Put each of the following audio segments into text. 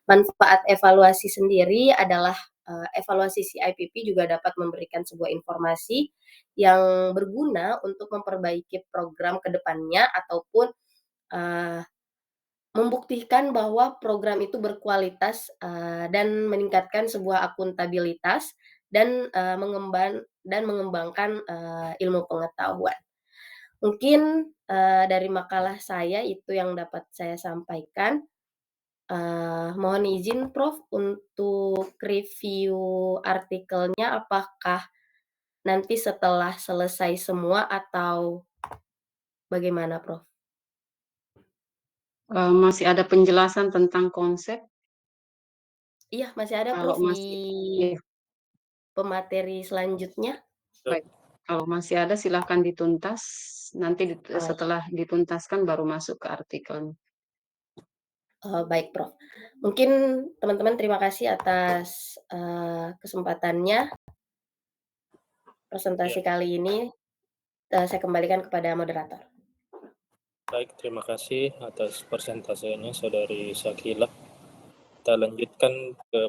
Manfaat evaluasi sendiri adalah, evaluasi CIPP juga dapat memberikan sebuah informasi yang berguna untuk memperbaiki program ke depannya ataupun, eee, membuktikan bahwa program itu berkualitas, dan meningkatkan sebuah akuntabilitas dan, mengembangkan, ilmu pengetahuan. Mungkin, dari makalah saya itu yang dapat saya sampaikan. Mohon izin Prof untuk review artikelnya apakah nanti setelah selesai semua atau bagaimana Prof? Masih ada penjelasan tentang konsep? Iya masih ada Kalau Prof di masih iya, pemateri selanjutnya. baik. Kalau masih ada silahkan dituntas, nanti Oh, setelah dituntaskan baru masuk ke artikelnya. baik Prof. Mungkin teman-teman terima kasih atas, kesempatannya. Presentasi Ya, kali ini, saya kembalikan kepada moderator. baik, terima kasih atas presentasinya Saudari Shakila. Kita lanjutkan ke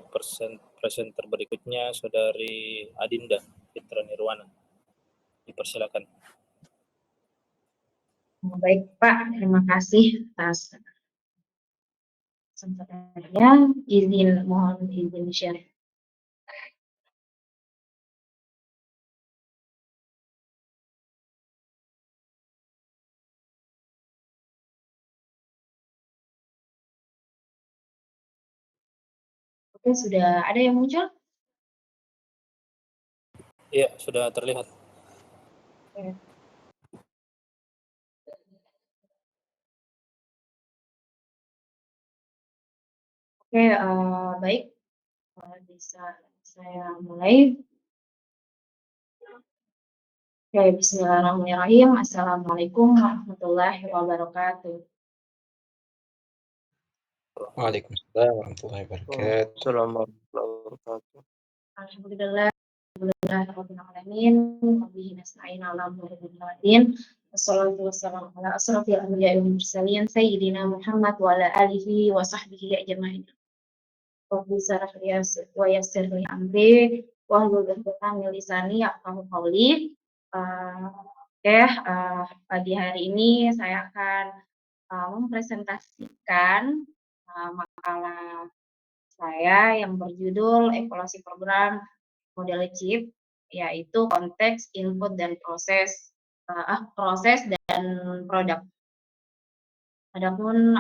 presenter berikutnya, Saudari Adinda Fitra Nirwana. Dipersilakan. Baik Pak, terima kasih atas kesempatannya. Mohon izin share. Oke, sudah ada yang muncul? Iya, sudah terlihat. Oke. Oke, baik. Bisa saya mulai. Oke, bismillahirrahmanirrahim. Assalamualaikum warahmatullahi wabarakatuh. Waalaikumsalam warahmatullahi wabarakatuh. Assalamualaikum warahmatullahi wabarakatuh. Alhamdulillah, rabbil alamin, wabihi nasta'in ala umuri din. Wassalatu wassalamu ala asrofil anbiya'i wal mursalin sayyidina Muhammad wa ala alihi wa sahbihi ajmain. Rabbi shrah li wa yassir li amri wahlul 'uqdatam min lisani yafqahu qawli. Pagi hari ini saya akan mempresentasikan makalah saya yang berjudul evaluasi program model chip, yaitu konteks, input, dan proses dan produk. Adapun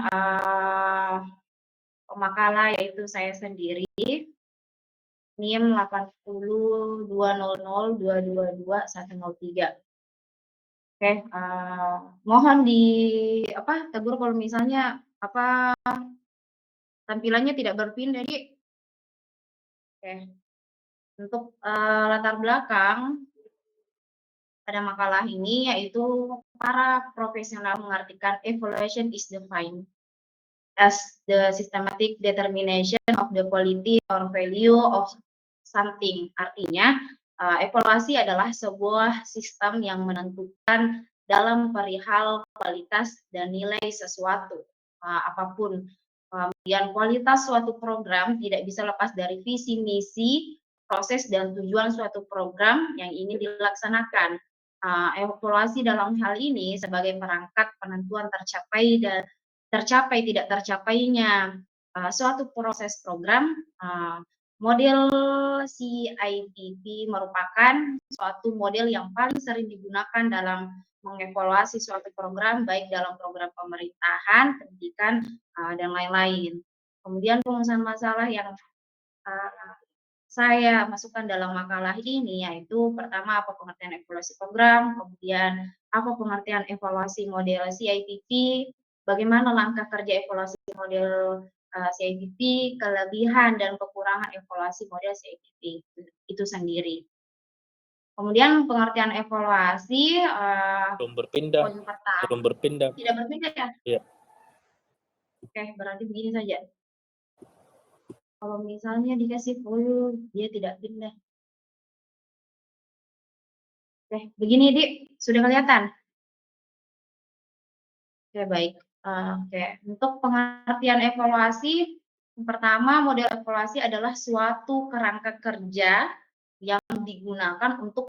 pemakalah yaitu saya sendiri, NIM 802002222103. Oke, mohon tegur kalau misalnya tampilannya tidak berpindah, Dik. Oke. Untuk latar belakang pada makalah ini yaitu para profesional mengartikan evaluation is defined as the systematic determination of the quality or value of something. Artinya, evaluasi adalah sebuah sistem yang menentukan dalam perihal kualitas dan nilai sesuatu, apapun. Kemudian kualitas suatu program tidak bisa lepas dari visi, misi, proses, dan tujuan suatu program yang ini dilaksanakan. Evaluasi dalam hal ini sebagai perangkat penentuan tercapai tidak tercapainya suatu proses program. Model CIPP merupakan suatu model yang paling sering digunakan dalam mengevaluasi suatu program, baik dalam program pemerintahan, pendidikan, dan lain-lain. Kemudian pengurusan masalah yang saya masukkan dalam makalah ini yaitu pertama apa pengertian evaluasi program, kemudian apa pengertian evaluasi model CIPP, bagaimana langkah kerja evaluasi model CIPP, kelebihan dan kekurangan evaluasi model CIPP itu sendiri. Kemudian pengertian evaluasi Belum berpindah. poin pertama. Belum berpindah. Tidak berpindah ya? Iya. Oke, berarti begini saja. Kalau misalnya dikasih full, dia tidak pindah. Oke, begini Dik, sudah kelihatan? Oke, baik. Oke, untuk pengertian evaluasi Yang pertama, model evaluasi adalah suatu kerangka kerja yang digunakan untuk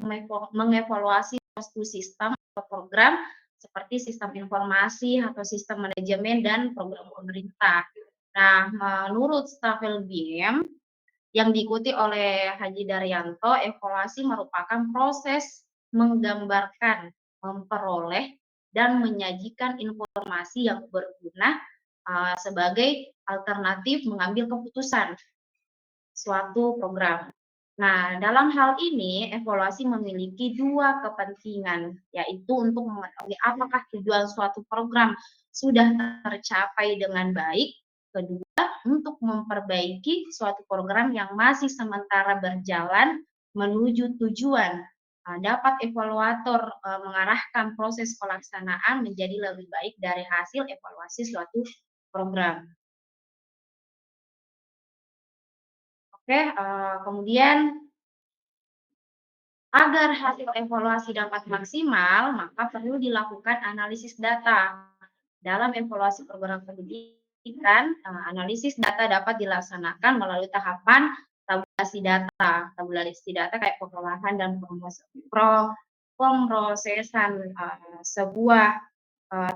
mengevaluasi suatu sistem atau program seperti sistem informasi atau sistem manajemen dan program pemerintah. Nah, menurut Staffel Biem yang diikuti oleh Haji Daryanto, evaluasi merupakan proses menggambarkan, memperoleh, dan menyajikan informasi yang berguna sebagai alternatif mengambil keputusan suatu program. Nah, dalam hal ini evaluasi memiliki dua kepentingan, yaitu untuk mengetahui apakah tujuan suatu program sudah tercapai dengan baik. Kedua, untuk memperbaiki suatu program yang masih sementara berjalan menuju tujuan. Dapat evaluator mengarahkan proses pelaksanaan menjadi lebih baik dari hasil evaluasi suatu program. Oke, kemudian agar hasil evaluasi dapat maksimal, maka perlu dilakukan analisis data. Dalam evaluasi program pendidikan, analisis data dapat dilaksanakan melalui tahapan tabulasi data. Tabulasi data kayak pengolahan dan pemrosesan sebuah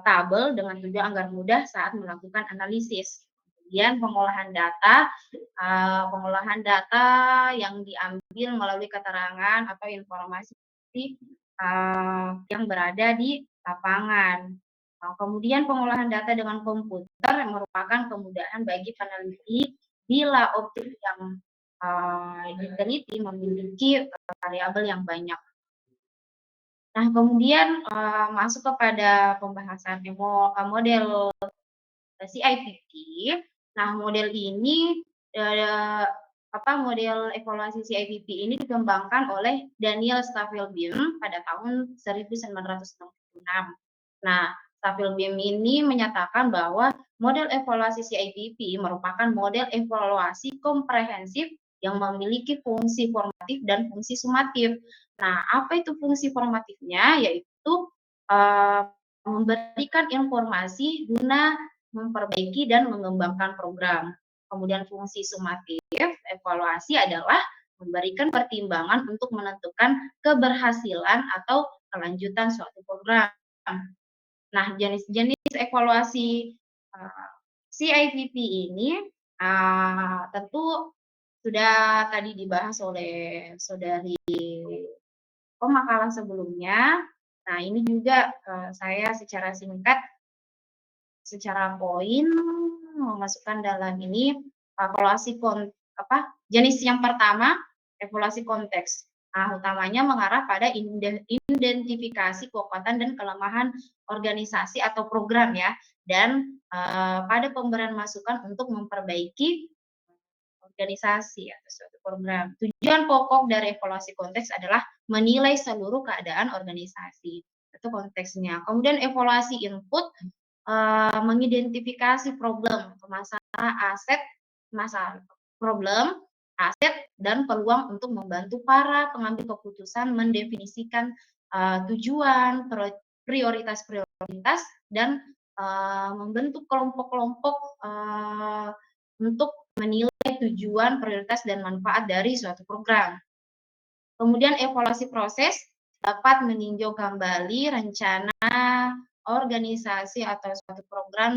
tabel dengan tujuan agar mudah saat melakukan analisis. Kemudian pengolahan data yang diambil melalui keterangan atau informasi yang berada di lapangan. Kemudian pengolahan data dengan komputer merupakan kemudahan bagi peneliti bila objek yang diteliti memiliki variabel yang banyak. Nah, kemudian masuk kepada pembahasan model CIPP. Nah, model ini model evaluasi CIPP ini dikembangkan oleh Daniel Stavelbeam pada tahun 1966. Nah, Stavelbeam ini menyatakan bahwa model evaluasi CIPP merupakan model evaluasi komprehensif yang memiliki fungsi formatif dan fungsi sumatif. Nah, apa itu fungsi formatifnya? Yaitu memberikan informasi guna memperbaiki dan mengembangkan program. Kemudian fungsi sumatif evaluasi adalah memberikan pertimbangan untuk menentukan keberhasilan atau kelanjutan suatu program. Nah, jenis-jenis evaluasi CIPP ini tentu sudah tadi dibahas oleh saudari pemakalan sebelumnya. Nah, ini juga saya secara singkat, secara poin memasukkan dalam ini evaluasi jenis yang pertama, evaluasi konteks. Nah, utamanya mengarah pada identifikasi kekuatan dan kelemahan organisasi atau program ya, dan pada pemberian masukan untuk memperbaiki organisasi atau suatu program. Tujuan pokok dari evaluasi konteks adalah menilai seluruh keadaan organisasi. Itu konteksnya. Kemudian evaluasi input mengidentifikasi problem, problem, aset, dan peluang untuk membantu para pengambil keputusan mendefinisikan tujuan, prioritas-prioritas, dan membentuk kelompok-kelompok untuk menilai tujuan, prioritas, dan manfaat dari suatu program. Kemudian evaluasi proses dapat meninjau kembali rencana organisasi atau suatu program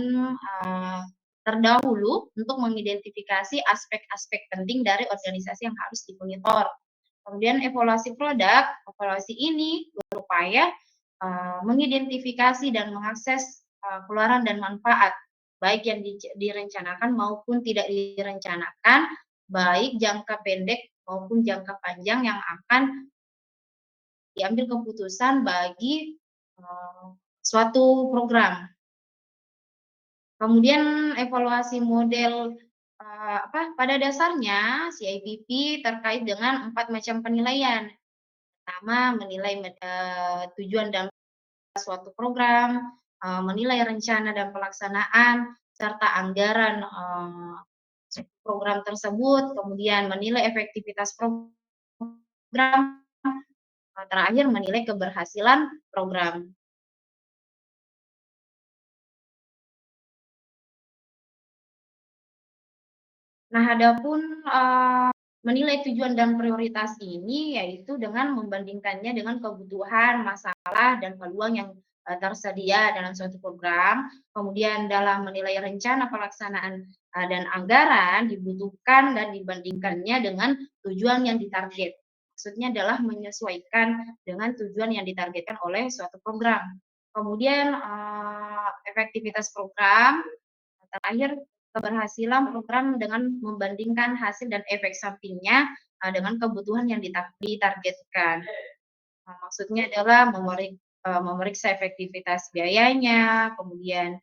terdahulu untuk mengidentifikasi aspek-aspek penting dari organisasi yang harus dimonitor. Kemudian evaluasi produk, evaluasi ini berupaya mengidentifikasi dan mengakses keluaran dan manfaat, baik yang direncanakan maupun tidak direncanakan, baik jangka pendek maupun jangka panjang yang akan diambil keputusan bagi suatu program. Kemudian evaluasi model pada dasarnya CIPP terkait dengan 4 macam penilaian. Pertama, menilai tujuan dan suatu program, menilai rencana dan pelaksanaan, serta anggaran program tersebut, kemudian menilai efektivitas program, terakhir menilai keberhasilan program. Nah, adapun menilai tujuan dan prioritas ini yaitu dengan membandingkannya dengan kebutuhan, masalah, dan peluang yang tersedia dalam suatu program. Kemudian dalam menilai rencana pelaksanaan dan anggaran dibutuhkan dan dibandingkannya dengan tujuan yang ditarget. Maksudnya adalah menyesuaikan dengan tujuan yang ditargetkan oleh suatu program. Kemudian efektivitas program, terakhir keberhasilan program dengan membandingkan hasil dan efek sampingnya dengan kebutuhan yang ditargetkan. Maksudnya adalah memeriksa efektivitas biayanya, kemudian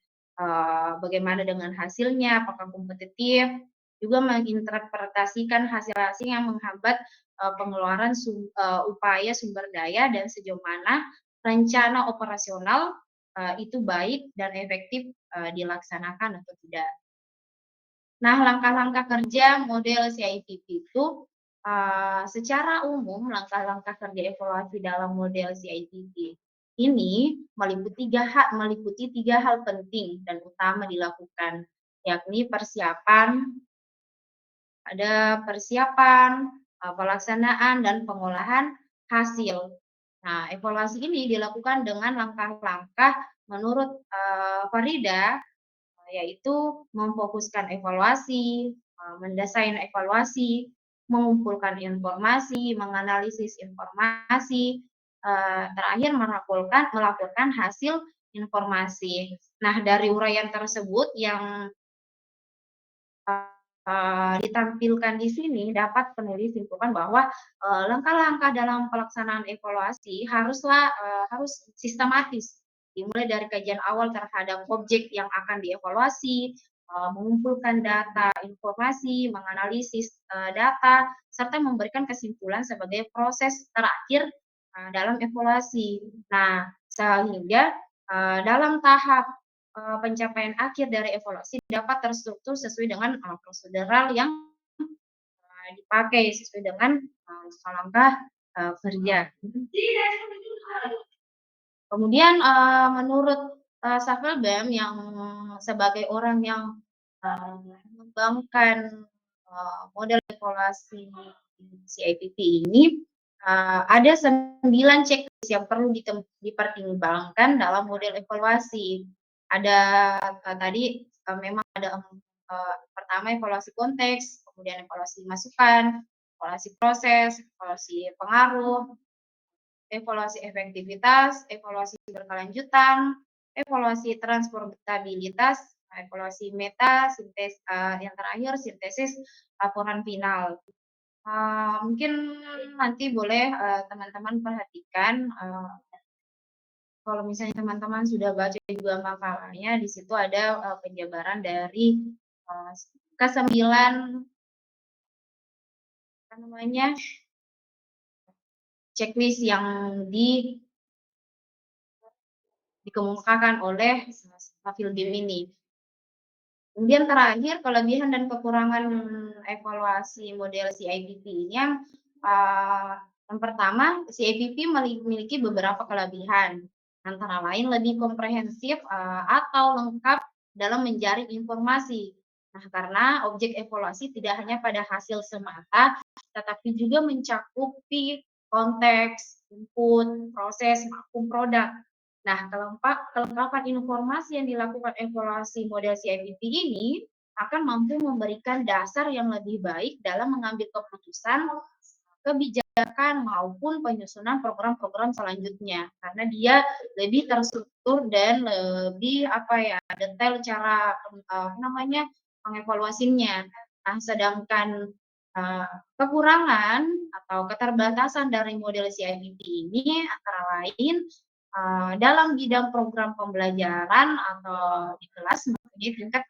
bagaimana dengan hasilnya, apakah kompetitif, juga menginterpretasikan hasil-hasil yang menghambat pengeluaran upaya sumber daya dan sejauh mana rencana operasional itu baik dan efektif dilaksanakan atau tidak. Nah, langkah-langkah kerja model CIPP itu secara umum langkah-langkah kerja evaluasi dalam model CIPP ini meliputi tiga hal penting dan utama dilakukan, yakni persiapan, pelaksanaan, dan pengolahan hasil. Nah, evaluasi ini dilakukan dengan langkah-langkah menurut Farida, yaitu memfokuskan evaluasi, mendesain evaluasi, mengumpulkan informasi, menganalisis informasi, terakhir melaporkan hasil informasi. Nah, dari uraian tersebut yang ditampilkan di sini dapat penulis simpulkan bahwa langkah-langkah dalam pelaksanaan evaluasi harus sistematis, dimulai dari kajian awal terhadap objek yang akan dievaluasi, mengumpulkan data, informasi, menganalisis data, serta memberikan kesimpulan sebagai proses terakhir dalam evaluasi. Nah, sehingga dalam tahap pencapaian akhir dari evaluasi dapat terstruktur sesuai dengan prosedural yang dipakai sesuai dengan langkah kerja. Kemudian menurut Saffelbaum yang sebagai orang yang mengembangkan model evaluasi CIPP ini, ada 9 checklist yang perlu dipertimbangkan dalam model evaluasi. Ada tadi memang ada pertama evaluasi konteks, kemudian evaluasi masukan, evaluasi proses, evaluasi pengaruh, evaluasi efektivitas, evaluasi berkelanjutan, evaluasi transportabilitas, evaluasi meta, yang terakhir sintesis laporan final. Mungkin nanti boleh teman-teman perhatikan kalau misalnya teman-teman sudah baca juga makalahnya, di situ ada penjabaran dari kesembilan checklist yang dikemukakan oleh Saffelbaum ini. Kemudian terakhir, kelebihan dan kekurangan evaluasi model CIPP ini yang pertama, CIPP memiliki beberapa kelebihan, antara lain lebih komprehensif atau lengkap dalam menjaring informasi. Nah, karena objek evaluasi tidak hanya pada hasil semata, tetapi juga mencakupi konteks, input, proses, maupun produk. Nah, kelengkapan informasi yang dilakukan evaluasi model CIPP ini akan mampu memberikan dasar yang lebih baik dalam mengambil keputusan, kebijakan, maupun penyusunan program-program selanjutnya. Karena dia lebih terstruktur dan lebih detail cara mengevaluasinya. Nah, sedangkan kekurangan atau keterbatasan dari model CIPP ini antara lain dalam bidang program pembelajaran atau di kelas mempunyai tingkat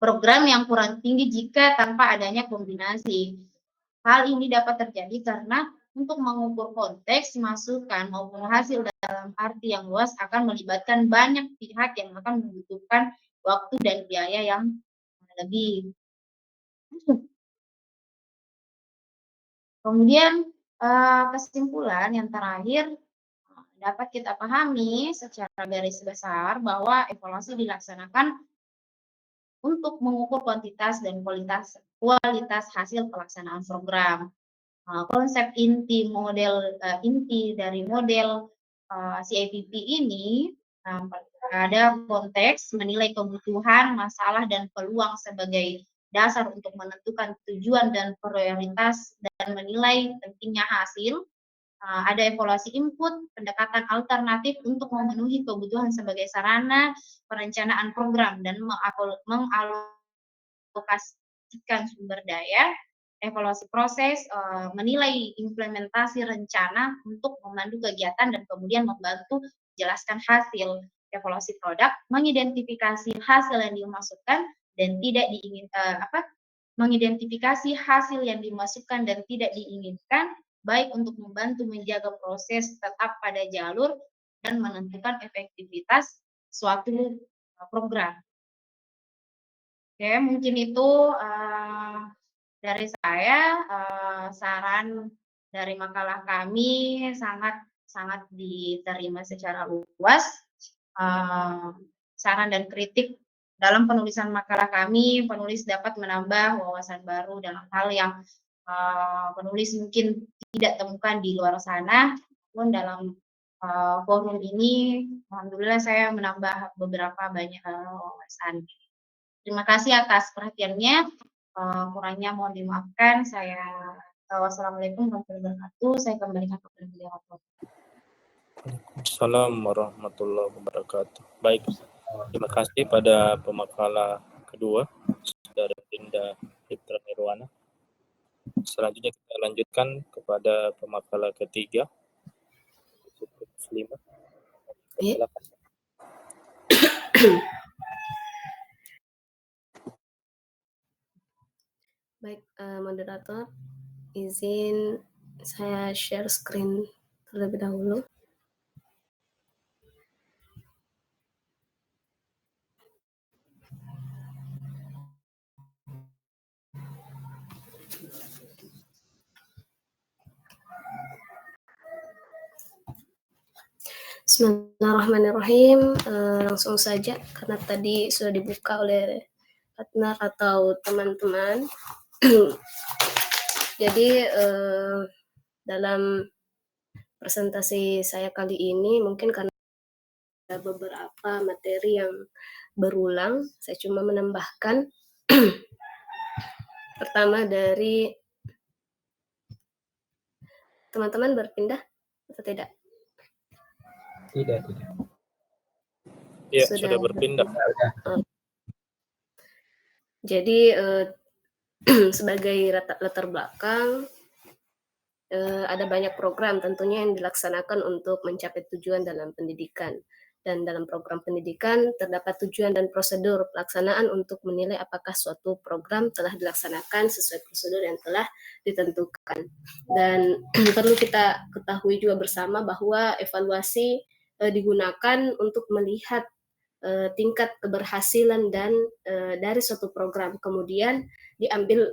program yang kurang tinggi jika tanpa adanya kombinasi. Hal ini dapat terjadi karena untuk mengukur konteks, masukan maupun hasil dalam arti yang luas akan melibatkan banyak pihak yang akan membutuhkan waktu dan biaya yang lebih. Kemudian kesimpulan yang terakhir, dapat kita pahami secara garis besar bahwa evaluasi dilaksanakan untuk mengukur kuantitas dan kualitas hasil pelaksanaan program. Konsep inti dari model CIPP ini ada konteks menilai kebutuhan, masalah, dan peluang sebagai dasar untuk menentukan tujuan dan prioritas dan menilai pentingnya hasil. Ada evaluasi input, pendekatan alternatif untuk memenuhi kebutuhan sebagai sarana perencanaan program dan mengalokasikan sumber daya. Evaluasi proses, menilai implementasi rencana untuk memandu kegiatan dan kemudian membantu menjelaskan hasil. Evaluasi produk, mengidentifikasi hasil yang dimasukkan dan tidak mengidentifikasi hasil yang dimasukkan dan tidak diinginkan, baik untuk membantu menjaga proses tetap pada jalur dan menentukan efektivitas suatu program. Oke, mungkin itu dari saya. Saran dari makalah kami sangat diterima secara luas. Saran dan kritik dalam penulisan makalah kami, penulis dapat menambah wawasan baru dalam hal yang penulis mungkin tidak temukan di luar sana, pun dalam forum ini, alhamdulillah saya menambah beberapa banyak wawasan. Terima kasih atas perhatiannya. Kurangnya mohon dimaafkan. Wassalamualaikum warahmatullahi wabarakatuh. Saya kembalikan kepada beliau. Assalamualaikum warahmatullahi wabarakatuh. Baik, terima kasih pada pemakalah kedua dari Dinda Fitra Nirwana. Selanjutnya kita lanjutkan kepada pemakalah ketiga, Muslimah. Silakan. Baik, moderator, izin saya share screen terlebih dahulu. Bismillahirrahmanirrahim. Langsung saja karena tadi sudah dibuka oleh partner atau teman-teman. Jadi dalam presentasi saya kali ini mungkin karena ada beberapa materi yang berulang, saya cuma menambahkan. Pertama dari teman-teman berpindah atau tidak? Tidak. Ya, sudah berpindah. Jadi sebagai latar belakang, ada banyak program tentunya yang dilaksanakan untuk mencapai tujuan dalam pendidikan. Dan dalam program pendidikan terdapat tujuan dan prosedur pelaksanaan untuk menilai apakah suatu program telah dilaksanakan sesuai prosedur yang telah ditentukan. Dan perlu kita ketahui juga bersama bahwa evaluasi digunakan untuk melihat tingkat keberhasilan dan dari suatu program. Kemudian diambil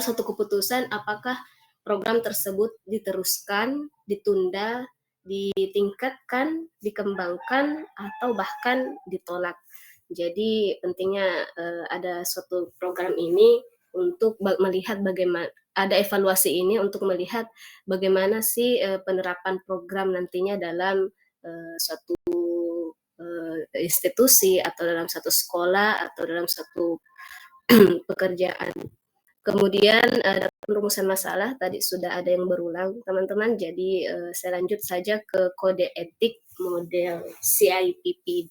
suatu keputusan apakah program tersebut diteruskan, ditunda, ditingkatkan, dikembangkan, atau bahkan ditolak. Jadi pentingnya ada suatu program ini untuk melihat bagaimana, ada evaluasi ini untuk melihat bagaimana sih penerapan program nantinya dalam suatu institusi atau dalam satu sekolah atau dalam satu pekerjaan. Kemudian ada perumusan masalah, tadi sudah ada yang berulang teman-teman, jadi saya lanjut saja ke kode etik model CIPP.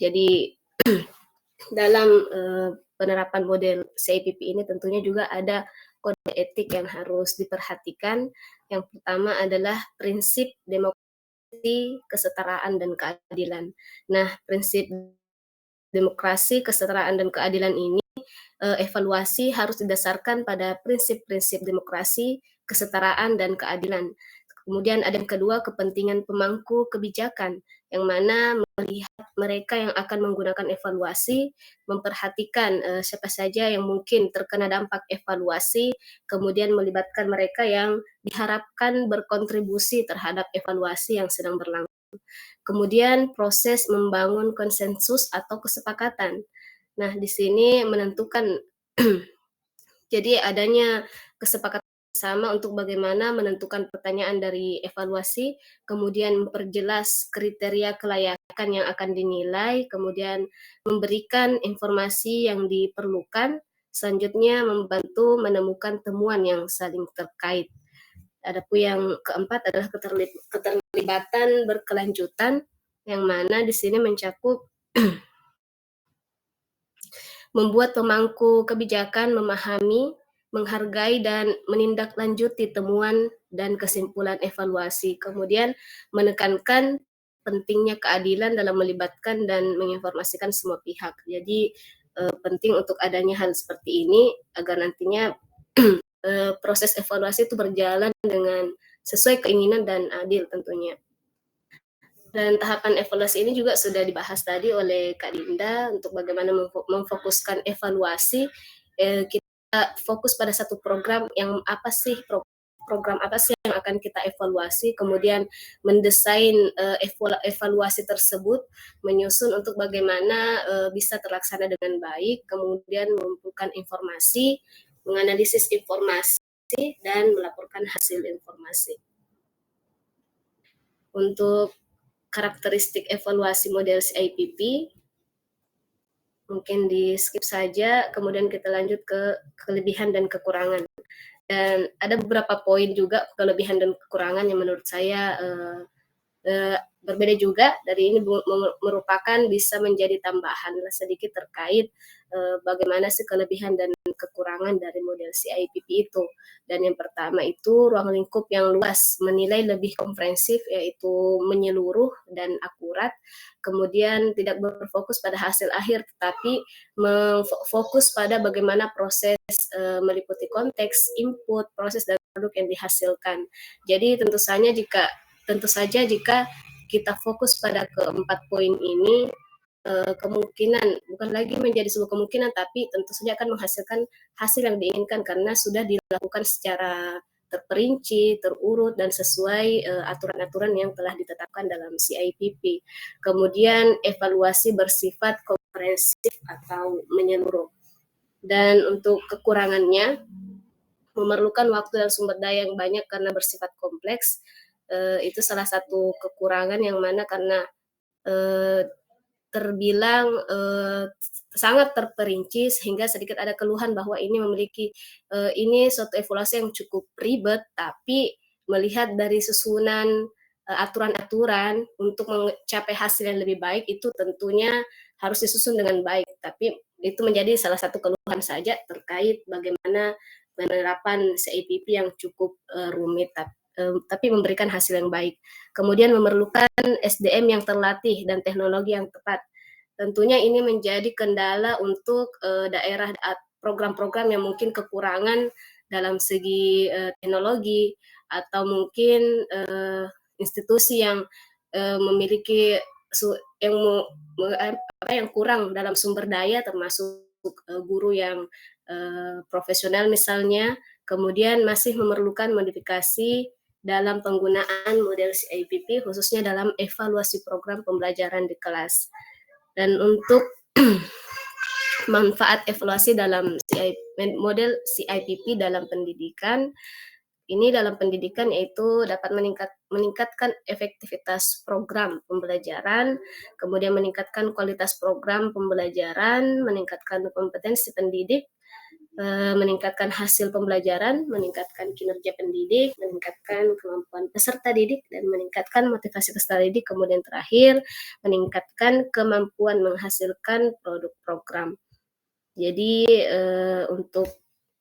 Jadi dalam penerapan model CIPP ini tentunya juga ada kode etik yang harus diperhatikan. Yang pertama adalah prinsip demokrasi, kesetaraan, dan keadilan. Nah, prinsip demokrasi, kesetaraan, dan keadilan ini evaluasi harus didasarkan pada prinsip-prinsip demokrasi, kesetaraan, dan keadilan. Kemudian ada yang kedua, kepentingan pemangku kebijakan, yang mana melihat mereka yang akan menggunakan evaluasi, memperhatikan siapa saja yang mungkin terkena dampak evaluasi, kemudian melibatkan mereka yang diharapkan berkontribusi terhadap evaluasi yang sedang berlangsung. Kemudian proses membangun konsensus atau kesepakatan. Nah, di sini menentukan jadi adanya kesepakatan bersama untuk bagaimana menentukan pertanyaan dari evaluasi, kemudian memperjelas kriteria kelayakan yang akan dinilai, kemudian memberikan informasi yang diperlukan, selanjutnya membantu menemukan temuan yang saling terkait. Adapun yang keempat adalah keterlibatan berkelanjutan, yang mana di sini mencakup membuat pemangku kebijakan memahami, menghargai, dan menindaklanjuti temuan dan kesimpulan evaluasi. Kemudian menekankan pentingnya keadilan dalam melibatkan dan menginformasikan semua pihak. Jadi penting untuk adanya hal seperti ini agar nantinya proses evaluasi itu berjalan dengan sesuai keinginan dan adil tentunya. Dan tahapan evaluasi ini juga sudah dibahas tadi oleh Kak Dinda untuk bagaimana memfokuskan evaluasi. Kita fokus pada satu program yang apa sih, program apa sih yang akan kita evaluasi, kemudian mendesain evaluasi tersebut, menyusun untuk bagaimana bisa terlaksana dengan baik, kemudian mengumpulkan informasi, menganalisis informasi, dan melaporkan hasil informasi. Untuk karakteristik evaluasi model CIPP, mungkin di skip saja, kemudian kita lanjut ke kelebihan dan kekurangan. Dan ada beberapa poin juga kelebihan dan kekurangan yang menurut saya berbeda juga. Dari ini merupakan bisa menjadi tambahan sedikit terkait bagaimana sih kelebihan dan kekurangan dari model CIPP itu. Dan yang pertama itu ruang lingkup yang luas, menilai lebih komprehensif, yaitu menyeluruh dan akurat, kemudian tidak berfokus pada hasil akhir, tetapi fokus pada bagaimana proses meliputi konteks, input, proses dan produk yang dihasilkan. Jadi tentu saja jika kita fokus pada keempat poin ini, kemungkinan bukan lagi menjadi sebuah kemungkinan, tapi tentu saja akan menghasilkan hasil yang diinginkan karena sudah dilakukan secara terperinci, terurut, dan sesuai aturan-aturan yang telah ditetapkan dalam CIPP. Kemudian evaluasi bersifat komprehensif atau menyeluruh. Dan untuk kekurangannya, memerlukan waktu dan sumber daya yang banyak karena bersifat kompleks. Itu salah satu kekurangan yang mana karena terbilang sangat terperinci sehingga sedikit ada keluhan bahwa ini memiliki ini suatu evaluasi yang cukup ribet, tapi melihat dari susunan aturan-aturan untuk mencapai hasil yang lebih baik itu tentunya harus disusun dengan baik, tapi itu menjadi salah satu keluhan saja terkait bagaimana penerapan CIPP yang cukup rumit tapi memberikan hasil yang baik. Kemudian memerlukan SDM yang terlatih dan teknologi yang tepat. Tentunya ini menjadi kendala untuk daerah program-program yang mungkin kekurangan dalam segi teknologi atau mungkin institusi yang memiliki yang kurang dalam sumber daya, termasuk guru yang profesional misalnya, kemudian masih memerlukan modifikasi dalam penggunaan model CIPP khususnya dalam evaluasi program pembelajaran di kelas. Dan untuk manfaat evaluasi dalam model CIPP dalam pendidikan, ini dalam pendidikan yaitu dapat meningkatkan efektivitas program pembelajaran, kemudian meningkatkan kualitas program pembelajaran, meningkatkan kompetensi pendidik, meningkatkan hasil pembelajaran, meningkatkan kinerja pendidik, meningkatkan kemampuan peserta didik, dan meningkatkan motivasi peserta didik. Kemudian terakhir, meningkatkan kemampuan menghasilkan produk program. Jadi untuk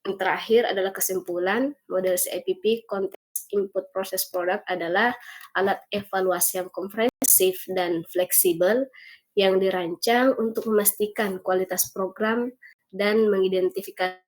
yang terakhir adalah kesimpulan, model CIPP konteks input proses produk adalah alat evaluasi yang komprehensif dan fleksibel yang dirancang untuk memastikan kualitas program dan mengidentifikasi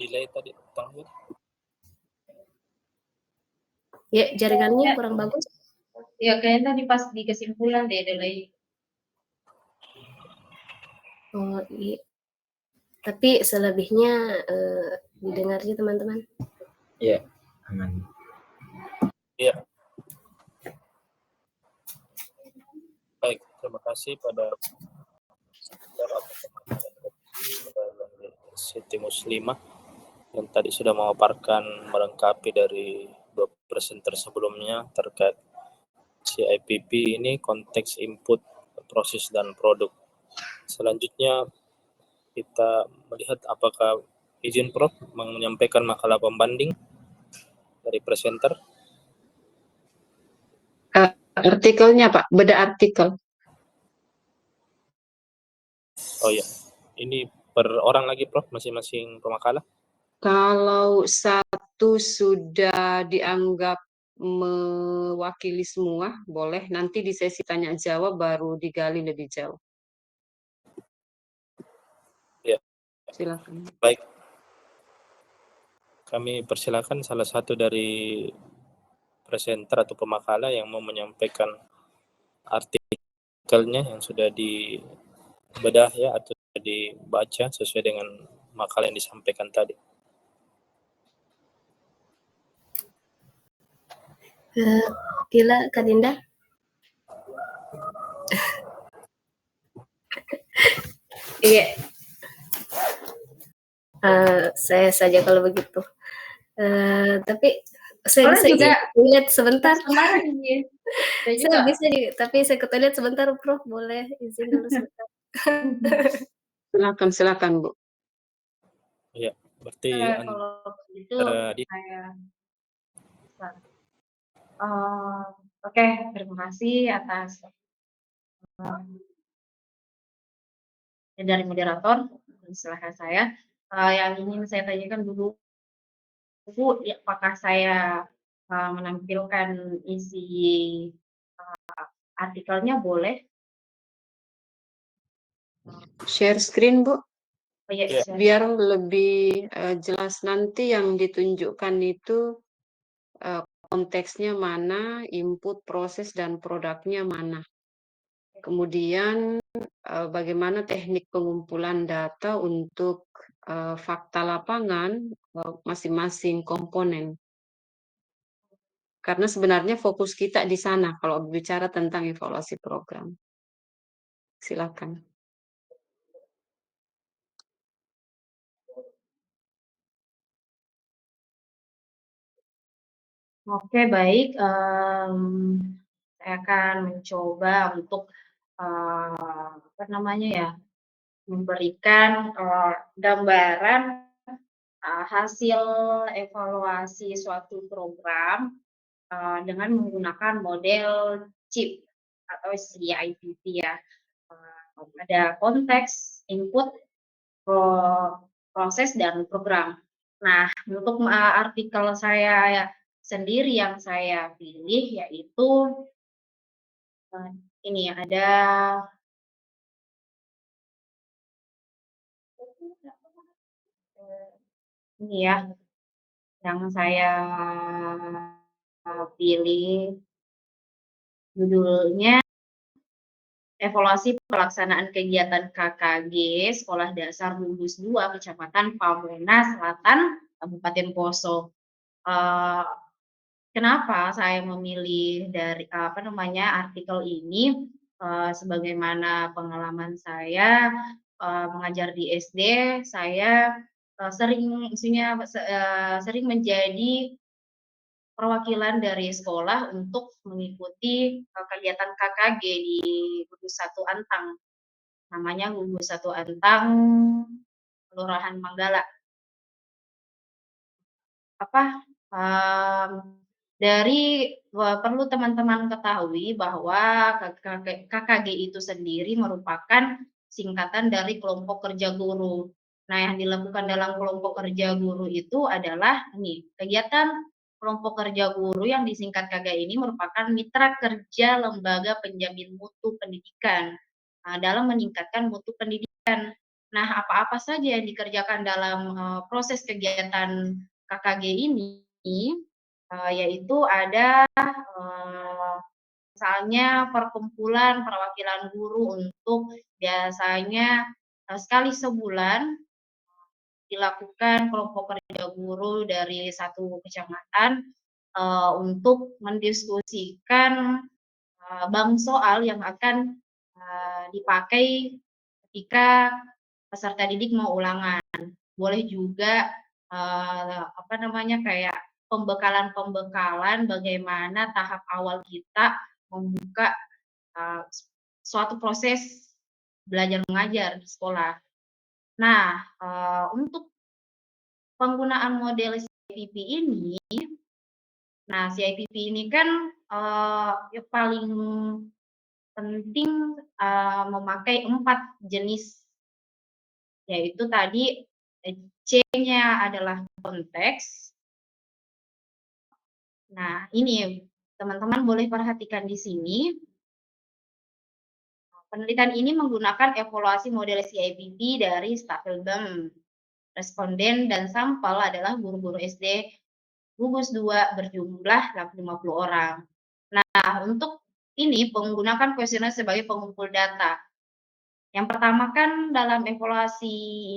delay tadi terakhir. Ya, jaringannya kurang bagus. Ya, kayaknya tadi pas di kesimpulan deh delay. Oh, iya. Tapi selebihnya didengarnya teman-teman. Iya, aman. Iya. Baik, terima kasih pada Siti Muslimah yang tadi sudah memaparkan melengkapi dari dua presenter sebelumnya terkait CIPP ini konteks input, proses, dan produk. Selanjutnya kita melihat apakah izin Prof menyampaikan makalah pembanding dari presenter. Artikelnya Pak, beda artikel. Oh ya, ini per orang lagi Prof, masing-masing pemakalah. Kalau satu sudah dianggap mewakili semua, boleh. Nanti di sesi tanya jawab baru digali lebih jauh. Ya. Silakan. Baik. Kami persilakan salah satu dari presenter atau pemakalah yang mau menyampaikan artikelnya yang sudah dibedah ya atau dibaca sesuai dengan makalah yang disampaikan tadi. Gila, Kak Dinda. Iya. Saya saja kalau begitu. Tapi saya bisa juga lihat sebentar. Saya bisa tapi saya ke toilet sebentar, Prof. Boleh izin dulu sebentar. Silakan Bu. Ya, berarti kalau begitu saya oke, terima kasih atas dari moderator. Silahkan saya. Yang ingin saya tanyakan dulu, Bu, apakah saya menampilkan isi artikelnya boleh? Share screen Bu. Oh, ya, Ya. Biar lebih jelas nanti yang ditunjukkan itu konteksnya mana, input, proses, dan produknya mana. Kemudian bagaimana teknik pengumpulan data untuk fakta lapangan masing-masing komponen. Karena sebenarnya fokus kita di sana kalau bicara tentang evaluasi program. Silakan. Oke, baik. Saya akan mencoba untuk memberikan gambaran hasil evaluasi suatu program dengan menggunakan model CIP atau CIPP ya. Ada konteks, input, proses, dan program. Nah, untuk artikel saya sendiri yang saya pilih yaitu ini ada ini ya yang saya pilih judulnya evaluasi pelaksanaan kegiatan KKG Sekolah Dasar Bungkus 2 Kecamatan Pamona Selatan Kabupaten Poso. Kenapa saya memilih dari artikel ini? Sebagaimana pengalaman saya mengajar di SD, saya sering menjadi perwakilan dari sekolah untuk mengikuti kegiatan KKG di Gugus 1 Antang. Namanya Gugus 1 Antang Kelurahan Manggala. Perlu teman-teman ketahui bahwa KKG itu sendiri merupakan singkatan dari kelompok kerja guru. Nah, yang dilakukan dalam kelompok kerja guru itu adalah kegiatan kelompok kerja guru yang disingkat KKG ini merupakan mitra kerja lembaga penjamin mutu pendidikan dalam meningkatkan mutu pendidikan. Nah, apa-apa saja yang dikerjakan dalam proses kegiatan KKG ini, yaitu ada misalnya perkumpulan perwakilan guru untuk biasanya sekali sebulan dilakukan kelompok kerja guru dari satu kecamatan untuk mendiskusikan bank soal yang akan dipakai ketika peserta didik mau ulangan. Boleh juga apa namanya kayak pembekalan-pembekalan bagaimana tahap awal kita membuka suatu proses belajar mengajar di sekolah. Nah, untuk penggunaan model CIPP ini, nah CIPP ini kan yang paling penting memakai 4 jenis, yaitu tadi C-nya adalah konteks. Nah, ini teman-teman boleh perhatikan di sini. Penelitian ini menggunakan evaluasi model CIPP dari Staffelbaum. Responden dan sampel adalah guru-guru SD gugus 2 berjumlah 50 orang. Nah, untuk ini menggunakan kuesioner sebagai pengumpul data. Yang pertama kan dalam evaluasi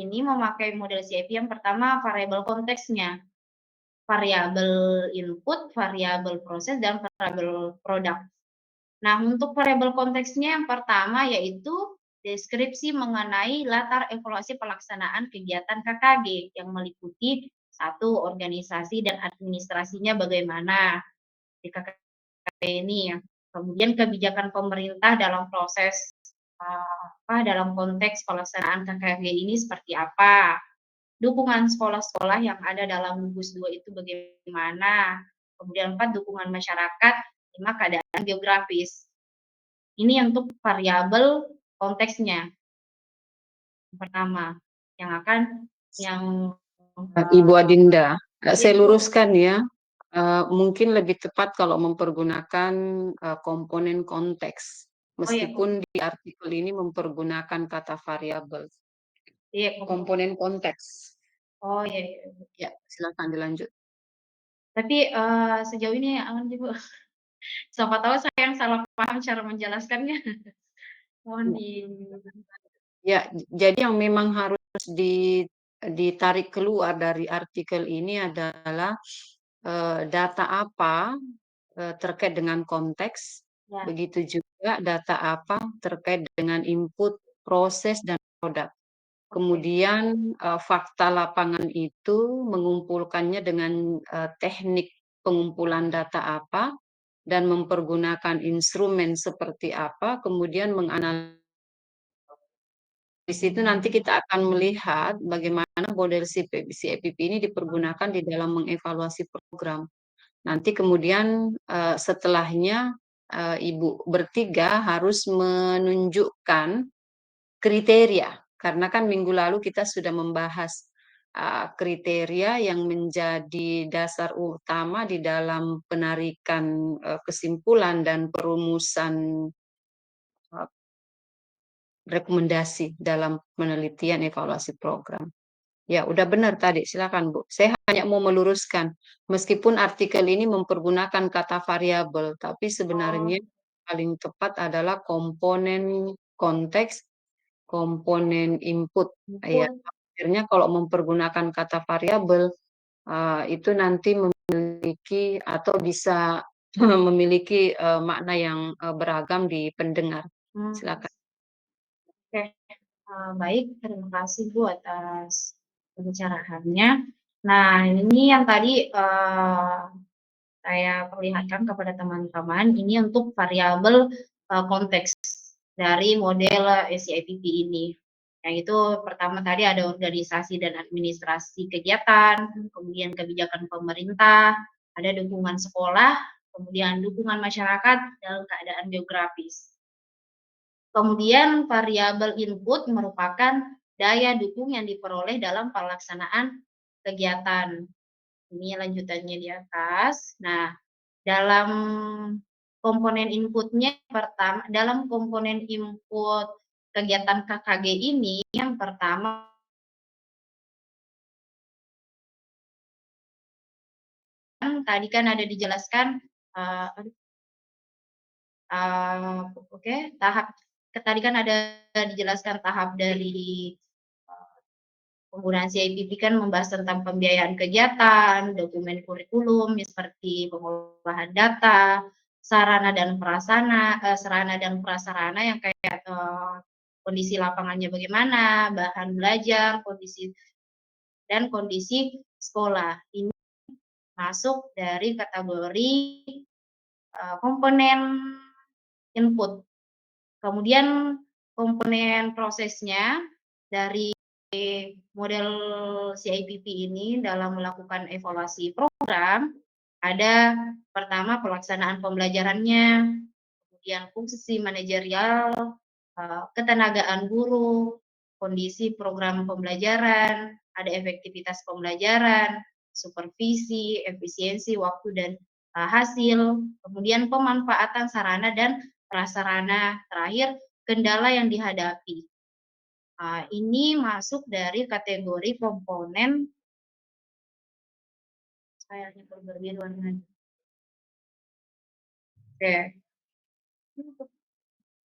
ini memakai model CIP, yang pertama variabel konteksnya, variabel input, variabel proses, dan variabel produk. Nah, untuk variabel konteksnya yang pertama yaitu deskripsi mengenai latar evaluasi pelaksanaan kegiatan KKG yang meliputi satu organisasi dan administrasinya bagaimana di KKG ini. Kemudian kebijakan pemerintah dalam proses dalam konteks pelaksanaan KKG ini seperti apa. Dukungan sekolah-sekolah yang ada dalam gugus 2 itu bagaimana. Kemudian 4, dukungan masyarakat. 5, keadaan geografis. Ini untuk variabel konteksnya. Yang pertama, yang Ibu Adinda, saya Ibu. luruskan ya. Mungkin lebih tepat kalau mempergunakan komponen konteks, Oh ya, meskipun di artikel ini mempergunakan kata variabel. iya, Komponen konteks. oh ya, ya. Ya, silakan dilanjut. Tapi sejauh ini aman Ibu. Siapa tahu saya yang salah paham cara menjelaskannya. Mohon di Ya, jadi yang memang harus ditarik keluar dari artikel ini adalah data apa terkait dengan konteks, ya. begitu juga data apa terkait dengan input, proses, dan produk. Oke. Kemudian fakta lapangan itu mengumpulkannya dengan teknik pengumpulan data apa dan mempergunakan instrumen seperti apa, kemudian menganalisis. Di situ nanti kita akan melihat bagaimana model CIPP ini dipergunakan di dalam mengevaluasi program. Nanti kemudian setelahnya Ibu bertiga harus menunjukkan kriteria, karena kan minggu lalu kita sudah membahas kriteria yang menjadi dasar utama di dalam penarikan kesimpulan dan perumusan rekomendasi dalam penelitian evaluasi program. Ya, udah benar tadi. Silakan, Bu. Saya hanya mau meluruskan. Meskipun artikel ini mempergunakan kata variabel, tapi sebenarnya paling tepat adalah komponen konteks, komponen input. Ya, akhirnya kalau mempergunakan kata variabel, itu nanti memiliki atau bisa memiliki makna yang beragam di pendengar. Silakan. Oke, baik, terima kasih Bu atas pembicaraannya. Nah, ini yang tadi saya perlihatkan kepada teman-teman, ini untuk variabel konteks dari model CIPP ini. Yang itu pertama tadi ada organisasi dan administrasi kegiatan, kemudian kebijakan pemerintah, ada dukungan sekolah, kemudian dukungan masyarakat dalam keadaan geografis. Kemudian variabel input merupakan daya dukung yang diperoleh dalam pelaksanaan kegiatan. Ini lanjutannya di atas. Nah, dalam komponen inputnya pertama, dalam komponen input kegiatan KKG ini yang pertama tadi kan ada dijelaskan tahap tadi kan ada dijelaskan tahap dari penggunaan CIPP kan membahas tentang pembiayaan kegiatan, dokumen kurikulum seperti pengolahan data, sarana dan prasarana yang kayak kondisi lapangannya bagaimana, bahan belajar, kondisi sekolah. Ini masuk dari kategori komponen input. Kemudian komponen prosesnya dari model CIPP ini dalam melakukan evaluasi program ada pertama pelaksanaan pembelajarannya, kemudian fungsi manajerial, ketenagaan guru, kondisi program pembelajaran, ada efektivitas pembelajaran, supervisi, efisiensi waktu dan hasil, kemudian pemanfaatan sarana dan prasarana, terakhir kendala yang dihadapi. Ini masuk dari kategori komponen saya berbeda warna. Oke.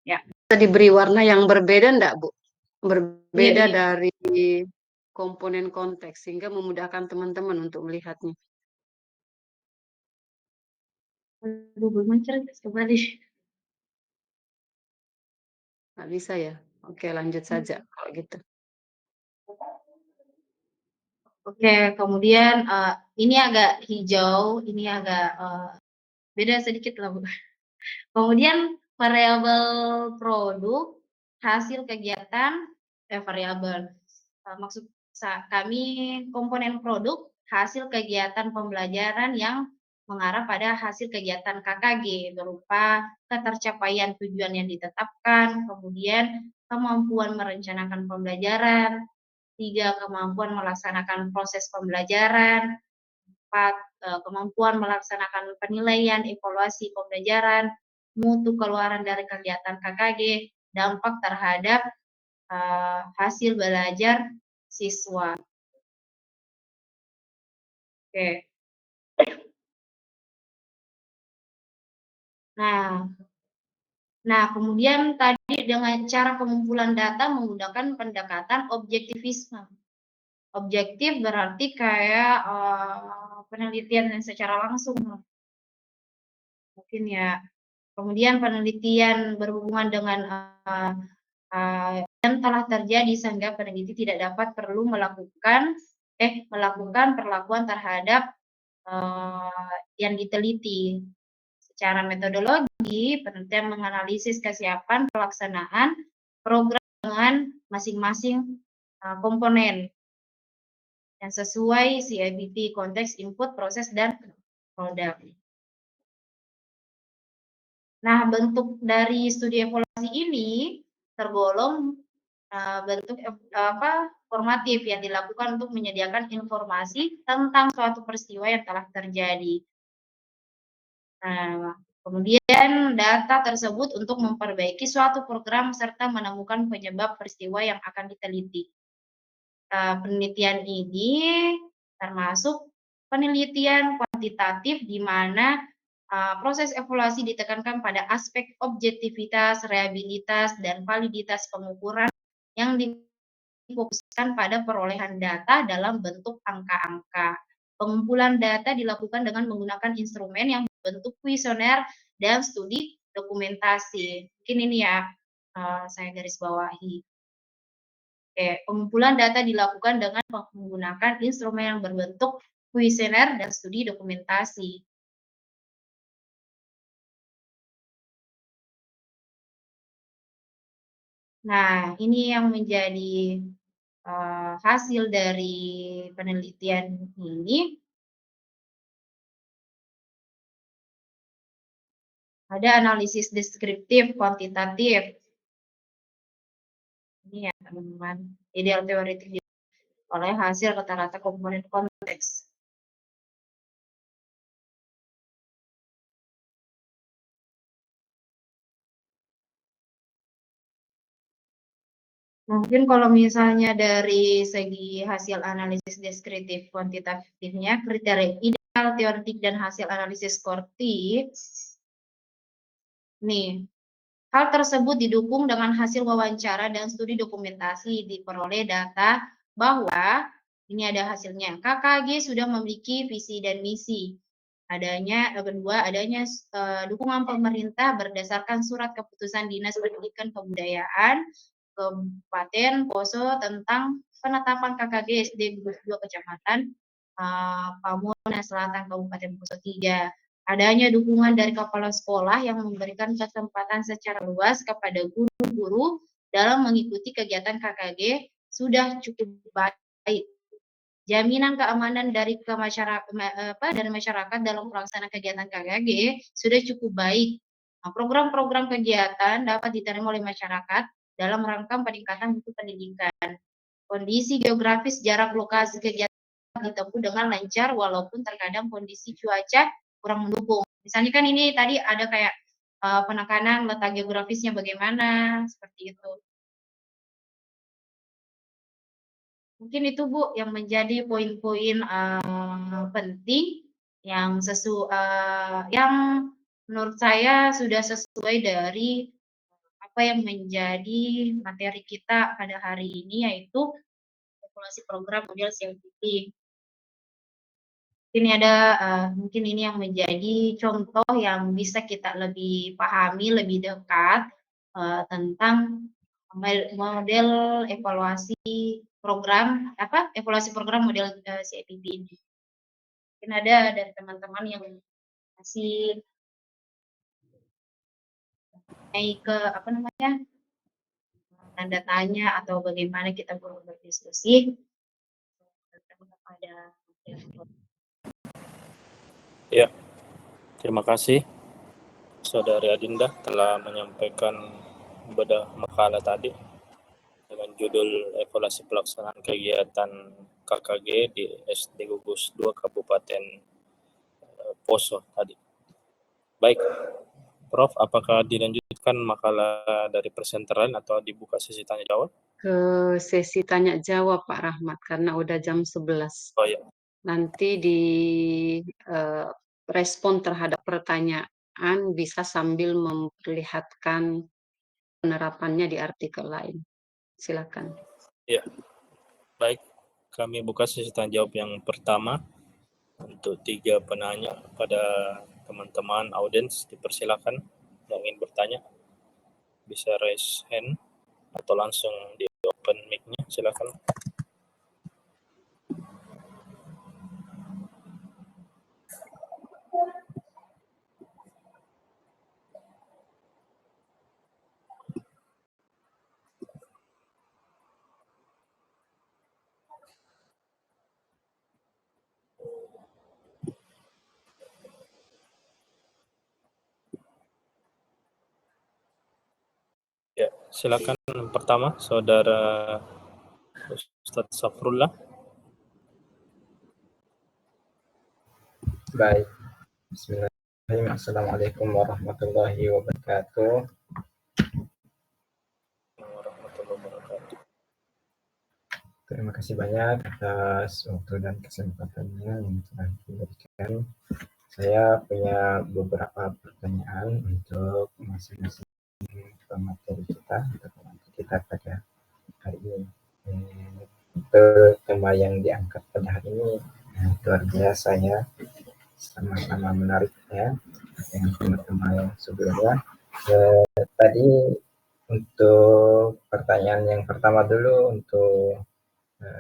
Ya. Bisa diberi warna yang berbeda enggak, Bu? Berbeda Iya. dari komponen konteks sehingga memudahkan teman-teman untuk melihatnya. Google mencari kembali. Nggak bisa ya? Oke, lanjut saja kalau gitu. Oke, kemudian ini agak hijau, ini agak beda sedikit lah, Bu. Kemudian variabel produk, hasil kegiatan, variabel. Maksud kami komponen produk, hasil kegiatan pembelajaran yang mengarah pada hasil kegiatan KKG berupa ketercapaian tujuan yang ditetapkan, kemudian kemampuan merencanakan pembelajaran, 3 kemampuan melaksanakan proses pembelajaran, 4 kemampuan melaksanakan penilaian evaluasi pembelajaran, mutu keluaran dari kegiatan KKG, dampak terhadap hasil belajar siswa. Oke. Nah, kemudian tadi dengan cara pengumpulan data menggunakan pendekatan objektivisme. Objektif berarti kayak penelitian yang secara langsung. Mungkin ya. Kemudian penelitian berhubungan dengan yang telah terjadi sehingga peneliti tidak dapat perlu melakukan perlakuan terhadap yang diteliti. Secara metodologi, penelitian menganalisis kesiapan pelaksanaan program dengan masing-masing komponen yang sesuai CIPP, konteks, input, proses, dan produk. Nah, bentuk dari studi evaluasi ini tergolong bentuk formatif yang dilakukan untuk menyediakan informasi tentang suatu peristiwa yang telah terjadi. Nah, kemudian data tersebut untuk memperbaiki suatu program serta menemukan penyebab peristiwa yang akan diteliti. Penelitian ini termasuk penelitian kuantitatif di mana proses evaluasi ditekankan pada aspek objektivitas, reliabilitas, dan validitas pengukuran yang difokuskan pada perolehan data dalam bentuk angka-angka. Pengumpulan data dilakukan dengan menggunakan instrumen yang berbentuk kuesioner dan studi dokumentasi. Mungkin ini ya saya garis bawahi. Pengumpulan data dilakukan dengan menggunakan instrumen yang berbentuk kuesioner dan studi dokumentasi. Nah, ini yang menjadi hasil dari penelitian ini. Ada analisis deskriptif, kuantitatif. Ini ya teman-teman, ideal teoretik oleh hasil rata-rata komponen konteks. Mungkin kalau misalnya dari segi hasil analisis deskriptif kuantitatifnya, kriteria ideal, teoretik, dan hasil analisis korti, nih, hal tersebut didukung dengan hasil wawancara dan studi dokumentasi diperoleh data bahwa ini ada hasilnya. KKG sudah memiliki visi dan misi. Kedua, adanya dukungan pemerintah berdasarkan surat keputusan Dinas Pendidikan Kebudayaan Kabupaten Poso tentang penetapan KKG SD gugus 2 Kecamatan Pamunas Selatan Kabupaten Poso 3. Adanya dukungan dari kepala sekolah yang memberikan kesempatan secara luas kepada guru-guru dalam mengikuti kegiatan KKG sudah cukup baik. Jaminan keamanan dari masyarakat dalam pelaksanaan kegiatan KKG sudah cukup baik. Program-program kegiatan dapat diterima oleh masyarakat dalam rangka peningkatan mutu pendidikan. Kondisi geografis jarak lokasi kegiatan ditempuh dengan lancar walaupun terkadang kondisi cuaca kurang mendukung. Misalnya kan ini tadi ada kayak penekanan letak geografisnya bagaimana, seperti itu. Mungkin itu Bu yang menjadi poin-poin penting yang yang menurut saya sudah sesuai dari apa yang menjadi materi kita pada hari ini, yaitu evaluasi program model CLTP. Ini ada mungkin ini yang menjadi contoh yang bisa kita lebih pahami lebih dekat tentang model evaluasi program model CIPP ini. Mungkin ada dari teman-teman yang masih ke tanda tanya atau bagaimana kita perlu berdiskusi pada Ya, terima kasih Saudari Adinda telah menyampaikan bedah makalah tadi dengan judul evaluasi pelaksanaan kegiatan KKG di SD Gugus 2 Kabupaten Poso tadi. Baik, Prof, apakah dilanjutkan makalah dari presenter lain atau dibuka sesi tanya jawab? Ke sesi tanya jawab Pak Rahmat karena udah jam 11. Oh ya. Nanti di respon terhadap pertanyaan bisa sambil memperlihatkan penerapannya di artikel lain. Silakan. Ya, baik. Kami buka sesi tanya jawab yang pertama untuk 3 penanya. Pada teman-teman audiens dipersilakan yang ingin bertanya bisa raise hand atau langsung di open mic-nya, silakan. Ya, silakan pertama Saudara Ustadz Safrullah. Baik. Bismillahirrahmanirrahim. Assalamualaikum warahmatullahi wabarakatuh. Terima kasih banyak atas waktu dan kesempatannya yang telah diberikan. Saya punya beberapa pertanyaan untuk masing-masing pemateri kita pada hari ini. Untuk tema yang diangkat pada hari ini luar biasa ya, sama-sama menarik ya dengan tema-tema yang sebelumnya. Tadi untuk pertanyaan yang pertama dulu untuk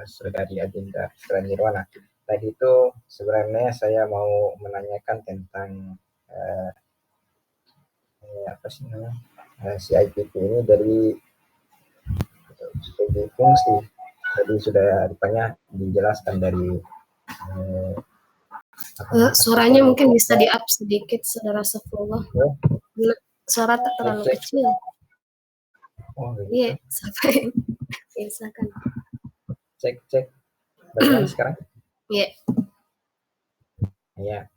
Saudari Adinda Nirwana. Tadi itu sebenarnya saya mau menanyakan tentang CIPP ini dari segi fungsi. Tadi sudah rupanya dijelaskan dari suaranya mungkin bisa di-up sedikit, Saudara Safrullah. Suara tak terlalu kecil. Oh, gitu. Iya, sampai biasakan. Cek. Bagaimana sekarang? Iya. Ya,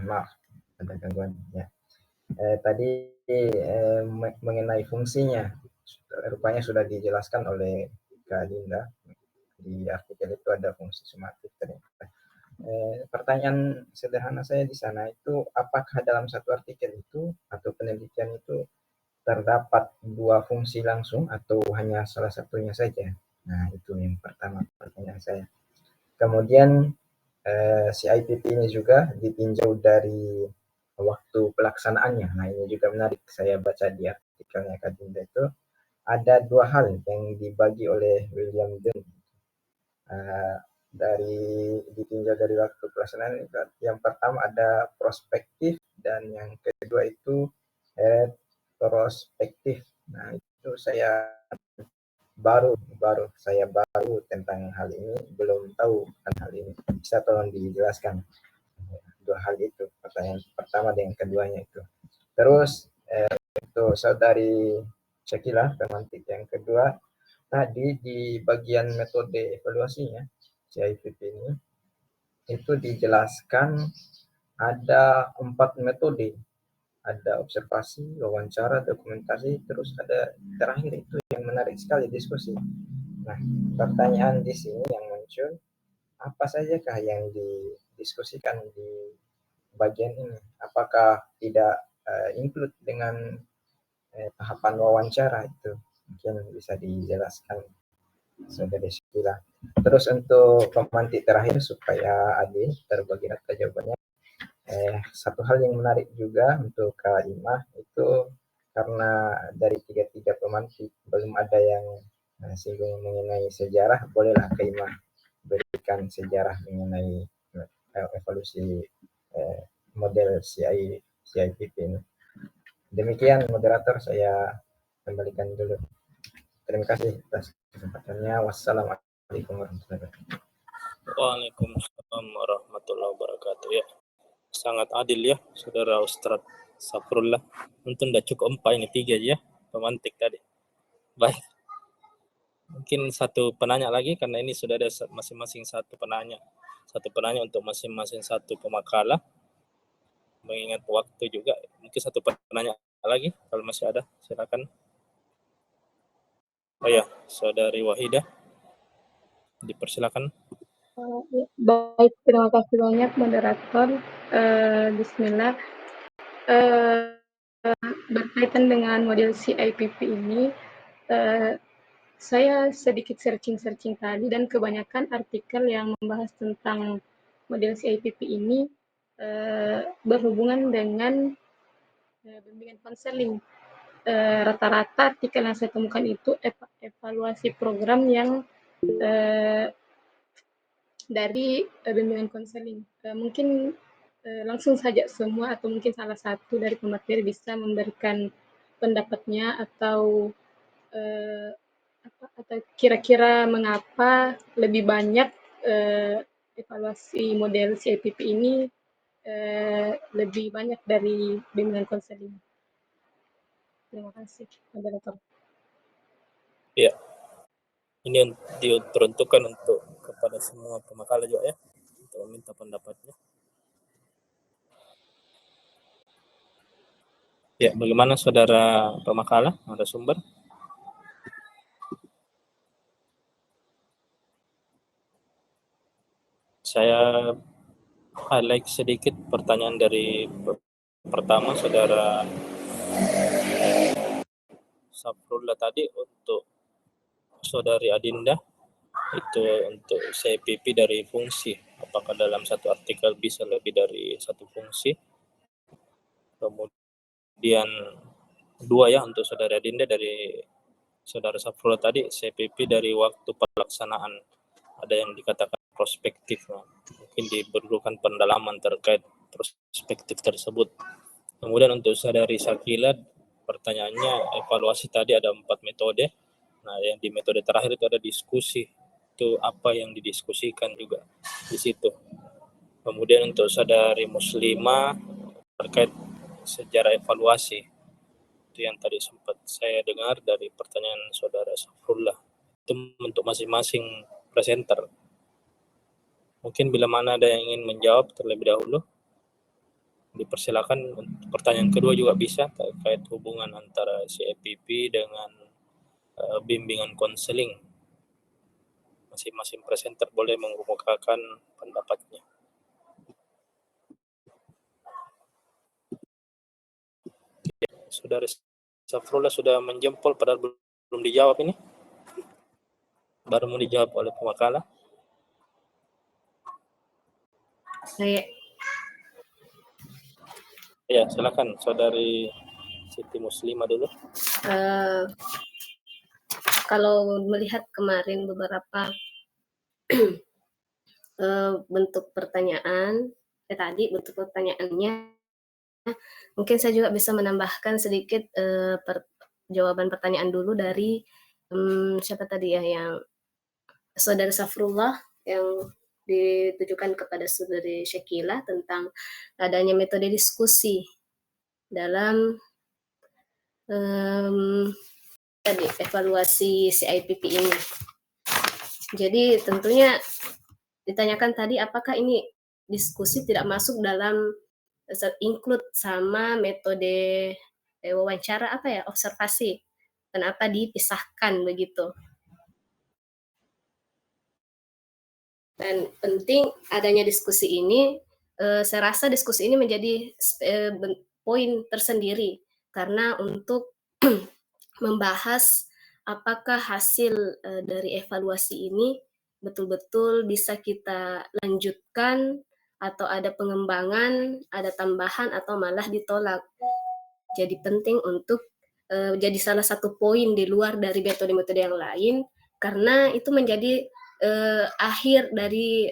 maaf ada gangguan ya. Tadi mengenai fungsinya rupanya sudah dijelaskan oleh Kak Dinda. Di artikel itu ada fungsi somatik ternyata. Pertanyaan sederhana saya di sana itu, apakah dalam satu artikel itu atau penelitian itu terdapat dua fungsi langsung atau hanya salah satunya saja? Nah, itu yang pertama pertanyaan saya. Kemudian CIPP ini juga ditinjau dari waktu pelaksanaannya. Nah, ini juga menarik. Saya baca di artikelnya Kak Dinda itu ada dua hal yang dibagi oleh William Dunn. Ditinjau dari waktu pelaksanaan. Yang pertama ada prospektif dan yang kedua itu retrospektif. Nah, itu saya baru tentang hal ini, belum tahu tentang hal ini. Bisa tolong dijelaskan dua hal itu, pertanyaan pertama dengan keduanya itu. Terus untuk saudari Syakila, pemantik yang kedua, tadi di bagian metode evaluasinya CIPP ini itu dijelaskan ada 4 metode, ada observasi, wawancara, dokumentasi, terus ada terakhir itu yang menarik sekali, diskusi. Nah, pertanyaan di sini yang muncul, apa sajakah yang didiskusikan di bagian ini? Apakah tidak include dengan tahapan wawancara itu? Mungkin bisa dijelaskan saudari Syakila. Terus untuk pemantik terakhir supaya adil terbagi rata jawabannya, satu hal yang menarik juga untuk Kak Imah itu, karena dari tiga pemantik belum ada yang singgung mengenai sejarah, bolehlah Kak Imah berikan sejarah mengenai evolusi model CIPP ini. Demikian moderator, saya kembalikan dulu. Terima kasih atas kesempatannya. Wassalamualaikum warahmatullahi wabarakatuh. Waalaikumsalam warahmatullahi wabarakatuh. Ya, sangat adil ya, Saudara Ustadz Safrullah. Untung udah cukup 4 ini, 3 aja pemantik tadi. Baik. Mungkin satu penanya lagi, karena ini sudah ada masing-masing satu penanya. Satu penanya untuk masing-masing satu pemakalah. Mengingat waktu juga, mungkin satu penanya lagi kalau masih ada, silakan. Oh ya, Saudari Wahidah, dipersilakan. Baik, terima kasih banyak moderator. Bismillah. Berkaitan dengan model CIPP ini, saya sedikit searching tadi dan kebanyakan artikel yang membahas tentang model CIPP ini berhubungan dengan bimbingan konseling. Rata-rata artikel yang saya temukan itu evaluasi program yang dari bimbingan konseling. Mungkin langsung saja semua atau mungkin salah satu dari pemateri bisa memberikan pendapatnya atau kira-kira mengapa lebih banyak evaluasi model CIPP ini lebih banyak dari bimbingan konseling. Terima kasih, moderator. Ya, ini diperuntukkan untuk kepada semua pemakalah juga ya, untuk meminta pendapatnya. Ya, bagaimana saudara pemakalah, ada sumber? Saya highlight sedikit pertanyaan dari pertama saudara Safrullah tadi. Untuk saudari Adinda itu untuk CIPP dari fungsi, apakah dalam satu artikel bisa lebih dari satu fungsi. Kemudian dua ya untuk saudari Adinda, dari saudara Safrullah tadi CIPP dari waktu pelaksanaan, ada yang dikatakan prospektif, mungkin diperlukan pendalaman terkait prospektif tersebut. Kemudian untuk saudari Syakila, pertanyaannya evaluasi tadi ada 4 metode. Nah, yang di metode terakhir itu ada diskusi, itu apa yang didiskusikan juga di situ. Kemudian untuk saudari Muslimah terkait sejarah evaluasi, itu yang tadi sempat saya dengar dari pertanyaan saudara Safrullah. Itu untuk masing-masing presenter. Mungkin bila mana ada yang ingin menjawab terlebih dahulu, dipersilakan. Pertanyaan kedua juga bisa terkait hubungan antara CIPP dengan bimbingan konseling. Masing-masing presenter boleh mengemukakan pendapatnya. Saudara Safrullah sudah menjempol padahal belum dijawab ini. Baru mau dijawab oleh pemakalah. Ya, silakan Saudari Siti Muslimah dulu. Kalau melihat kemarin beberapa bentuk pertanyaan, tadi bentuk pertanyaannya, mungkin saya juga bisa menambahkan sedikit jawaban pertanyaan dulu dari siapa tadi ya, yang Saudara Safrullah yang ditujukan kepada Saudari Syakila tentang adanya metode diskusi dalam tadi evaluasi CIPP ini. Jadi tentunya ditanyakan tadi apakah ini diskusi tidak masuk dalam include sama metode wawancara observasi. Kenapa dipisahkan begitu? Dan penting adanya diskusi ini, saya rasa diskusi ini menjadi poin tersendiri karena untuk membahas apakah hasil dari evaluasi ini betul-betul bisa kita lanjutkan atau ada pengembangan, ada tambahan atau malah ditolak. Jadi penting untuk jadi salah satu poin di luar dari metode-metode yang lain karena itu menjadi akhir dari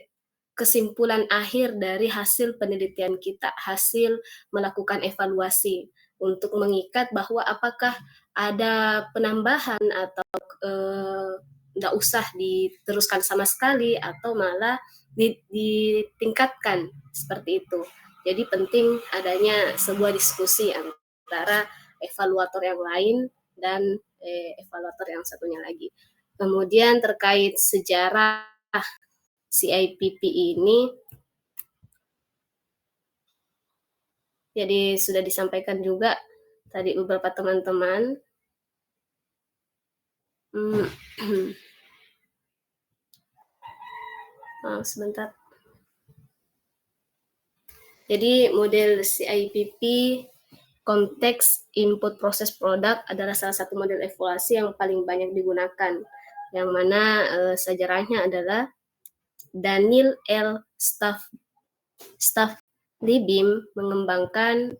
kesimpulan akhir dari hasil penelitian kita, hasil melakukan evaluasi untuk mengikat bahwa apakah ada penambahan atau nggak usah diteruskan sama sekali atau malah ditingkatkan seperti itu. Jadi penting adanya sebuah diskusi antara evaluator yang lain dan evaluator yang satunya lagi. Kemudian terkait sejarah CIPP ini, jadi sudah disampaikan juga tadi beberapa teman-teman. Sebentar. Jadi model CIPP konteks input proses produk adalah salah satu model evaluasi yang paling banyak digunakan, yang mana sejarahnya adalah Daniel L. Staff-Libim mengembangkan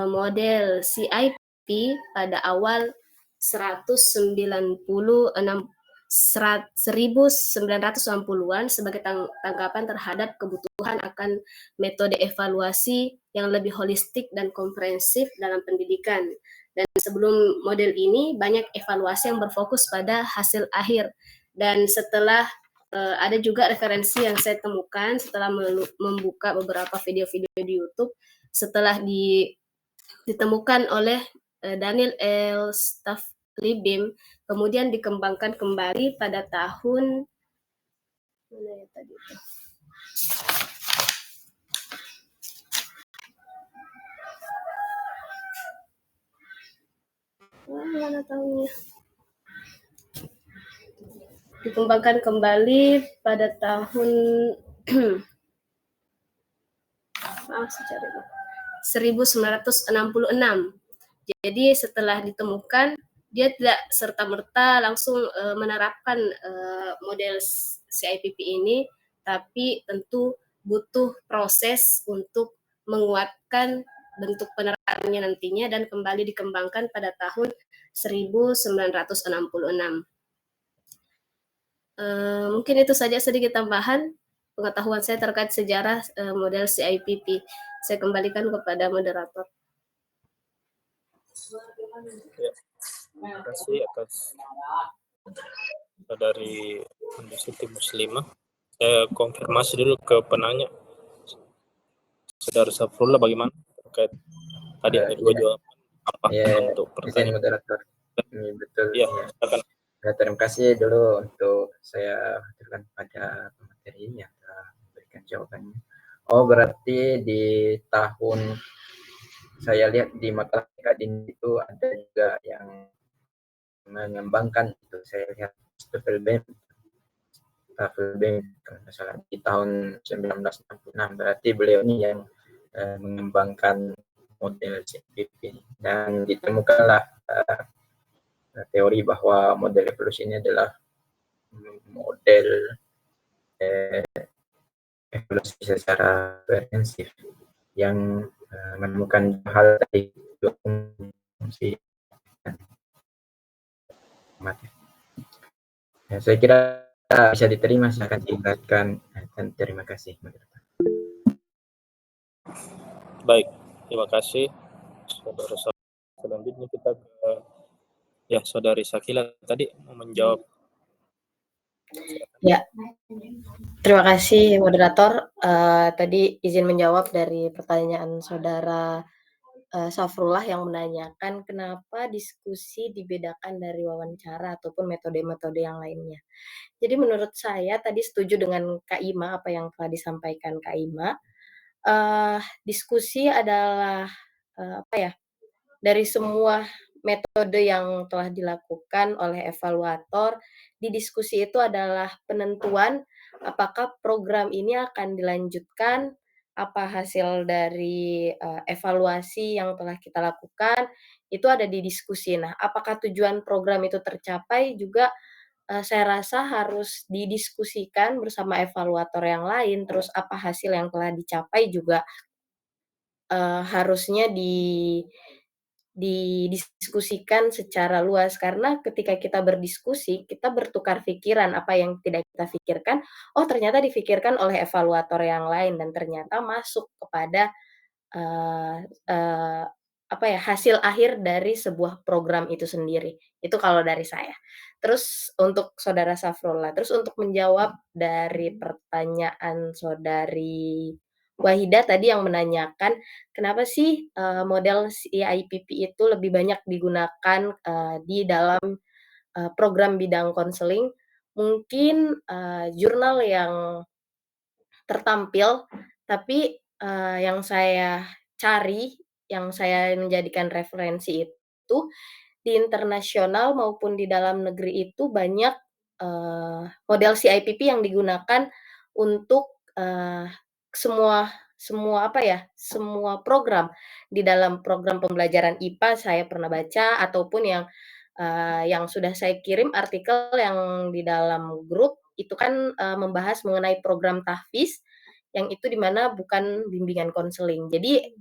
model CIPP pada awal 1990-an sebagai tanggapan terhadap kebutuhan akan metode evaluasi yang lebih holistik dan komprehensif dalam pendidikan. Dan sebelum model ini, banyak evaluasi yang berfokus pada hasil akhir. Dan setelah ada juga referensi yang saya temukan setelah membuka beberapa video-video di YouTube, setelah ditemukan oleh Daniel L. Staff-Libim, kemudian dikembangkan kembali pada tahun mana ya tadi itu? Mana tahunnya? Dikembangkan kembali pada tahun 1966. Jadi setelah ditemukan, dia tidak serta-merta langsung menerapkan model CIPP ini, tapi tentu butuh proses untuk menguatkan bentuk penerapannya nantinya dan kembali dikembangkan pada tahun 1966. Mungkin itu saja sedikit tambahan pengetahuan saya terkait sejarah model CIPP. Saya kembalikan kepada moderator. Ya, terima kasih atas dari Siti Muslimah. Saya konfirmasi dulu ke penanya. Saudara Safrullah bagaimana terkait tadi ada dua jawaban apa untuk pertanyaan moderator. Ini betul. Ya, silakan. Terima kasih dulu untuk saya hadirkan pada materi ini yang telah memberikan jawabannya. Oh, berarti di tahun saya lihat di makalah Kak Din itu ada juga yang mengembangkan itu. Saya lihat Staffelbein kalau nggak salah di tahun 1966, berarti beliau ini yang mengembangkan model CPP dan ditemukanlah teori bahwa model evolusi ini adalah model evolusi secara preferensif yang menemukan hal tadi dua fungsi mati. Ya, saya kira bisa diterima, silakan dilanjutkan dan terima kasih. Baik, terima kasih saudara-saudara. Selanjutnya kita ke saudari Sakila tadi mau menjawab. Ya, terima kasih moderator. Tadi izin menjawab dari pertanyaan saudara Safrullah yang menanyakan kenapa diskusi dibedakan dari wawancara ataupun metode-metode yang lainnya. Jadi menurut saya tadi setuju dengan Kak Ima, apa yang telah disampaikan Kak Ima. Diskusi adalah dari semua metode yang telah dilakukan oleh evaluator, di diskusi itu adalah penentuan apakah program ini akan dilanjutkan, apa hasil dari evaluasi yang telah kita lakukan, itu ada di diskusi. Nah, apakah tujuan program itu tercapai juga saya rasa harus didiskusikan bersama evaluator yang lain, terus apa hasil yang telah dicapai juga harusnya didiskusikan secara luas, karena ketika kita berdiskusi, kita bertukar pikiran, apa yang tidak kita pikirkan, oh ternyata difikirkan oleh evaluator yang lain dan ternyata masuk kepada hasil akhir dari sebuah program itu sendiri. Itu kalau dari saya. Terus untuk saudara Safrullah, terus untuk menjawab dari pertanyaan saudari Wahida tadi yang menanyakan, kenapa sih model CIPP itu lebih banyak digunakan di dalam program bidang konseling? Mungkin jurnal yang tertampil, tapi yang saya cari, yang saya menjadikan referensi itu, di internasional maupun di dalam negeri itu banyak model CIPP yang digunakan untuk semua semua program. Di dalam program pembelajaran IPA saya pernah baca, ataupun yang sudah saya kirim artikel yang di dalam grup, itu kan membahas mengenai program tahfiz, yang itu di mana bukan bimbingan konseling. Jadi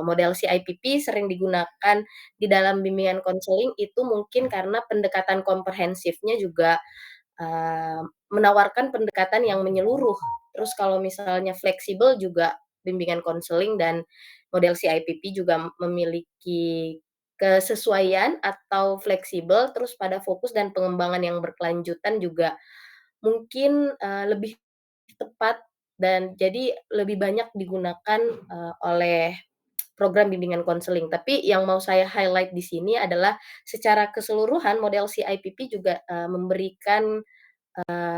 model CIPP sering digunakan di dalam bimbingan konseling itu mungkin karena pendekatan komprehensifnya juga menawarkan pendekatan yang menyeluruh. Terus kalau misalnya fleksibel juga bimbingan konseling dan model CIPP juga memiliki kesesuaian atau fleksibel, terus pada fokus dan pengembangan yang berkelanjutan juga mungkin lebih tepat dan jadi lebih banyak digunakan oleh program bimbingan konseling. Tapi yang mau saya highlight di sini adalah secara keseluruhan model CIPP juga memberikan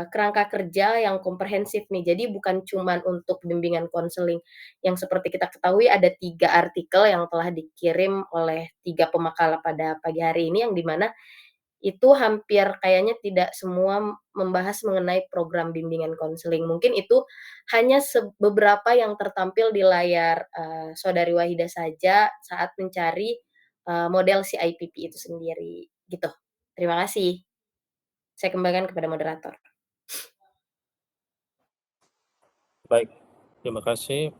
kerangka kerja yang komprehensif nih. Jadi bukan cuman untuk bimbingan konseling. Yang seperti kita ketahui ada 3 artikel yang telah dikirim oleh 3 pemakalah pada pagi hari ini, yang di mana itu hampir kayaknya tidak semua membahas mengenai program bimbingan konseling. Mungkin itu hanya beberapa yang tertampil di layar saudari Wahida saja saat mencari model CIPP itu sendiri, gitu. Terima kasih. Saya kembalikan kepada moderator. Baik, terima kasih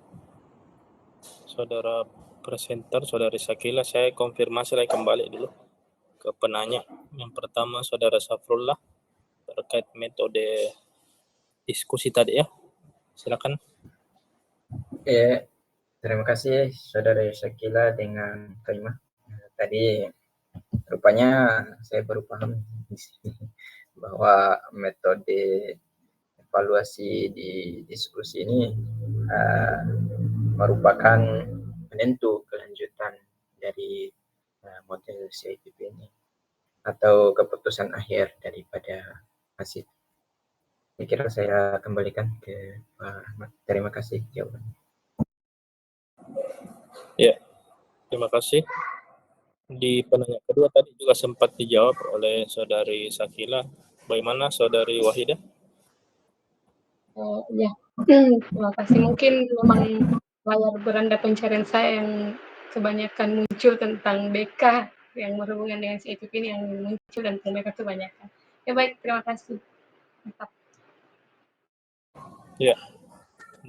saudara presenter, saudari Sakila. Saya konfirmasi lagi kembali dulu ke penanya. Yang pertama saudara Safrullah terkait metode diskusi tadi ya. Silakan. Terima kasih saudara Sakila dengan Kaimah. Tadi rupanya saya baru paham di sini bahwa metode evaluasi di diskusi ini merupakan penentu kelanjutan dari model CIPP ini atau keputusan akhir daripada hasil. Saya kira saya kembalikan ke Pak Ahmad. Terima kasih jawabannya. Ya, terima kasih Di penanya kedua tadi juga sempat dijawab oleh Saudari Sakila. Bagaimana Saudari Wahida? Ya, terima kasih. Mungkin memang layar beranda pencarian saya yang kebanyakan muncul tentang BK yang berhubungan dengan CIPP ini yang muncul dan tentang BK kebanyakan. Ya baik, terima kasih. Mantap. Ya,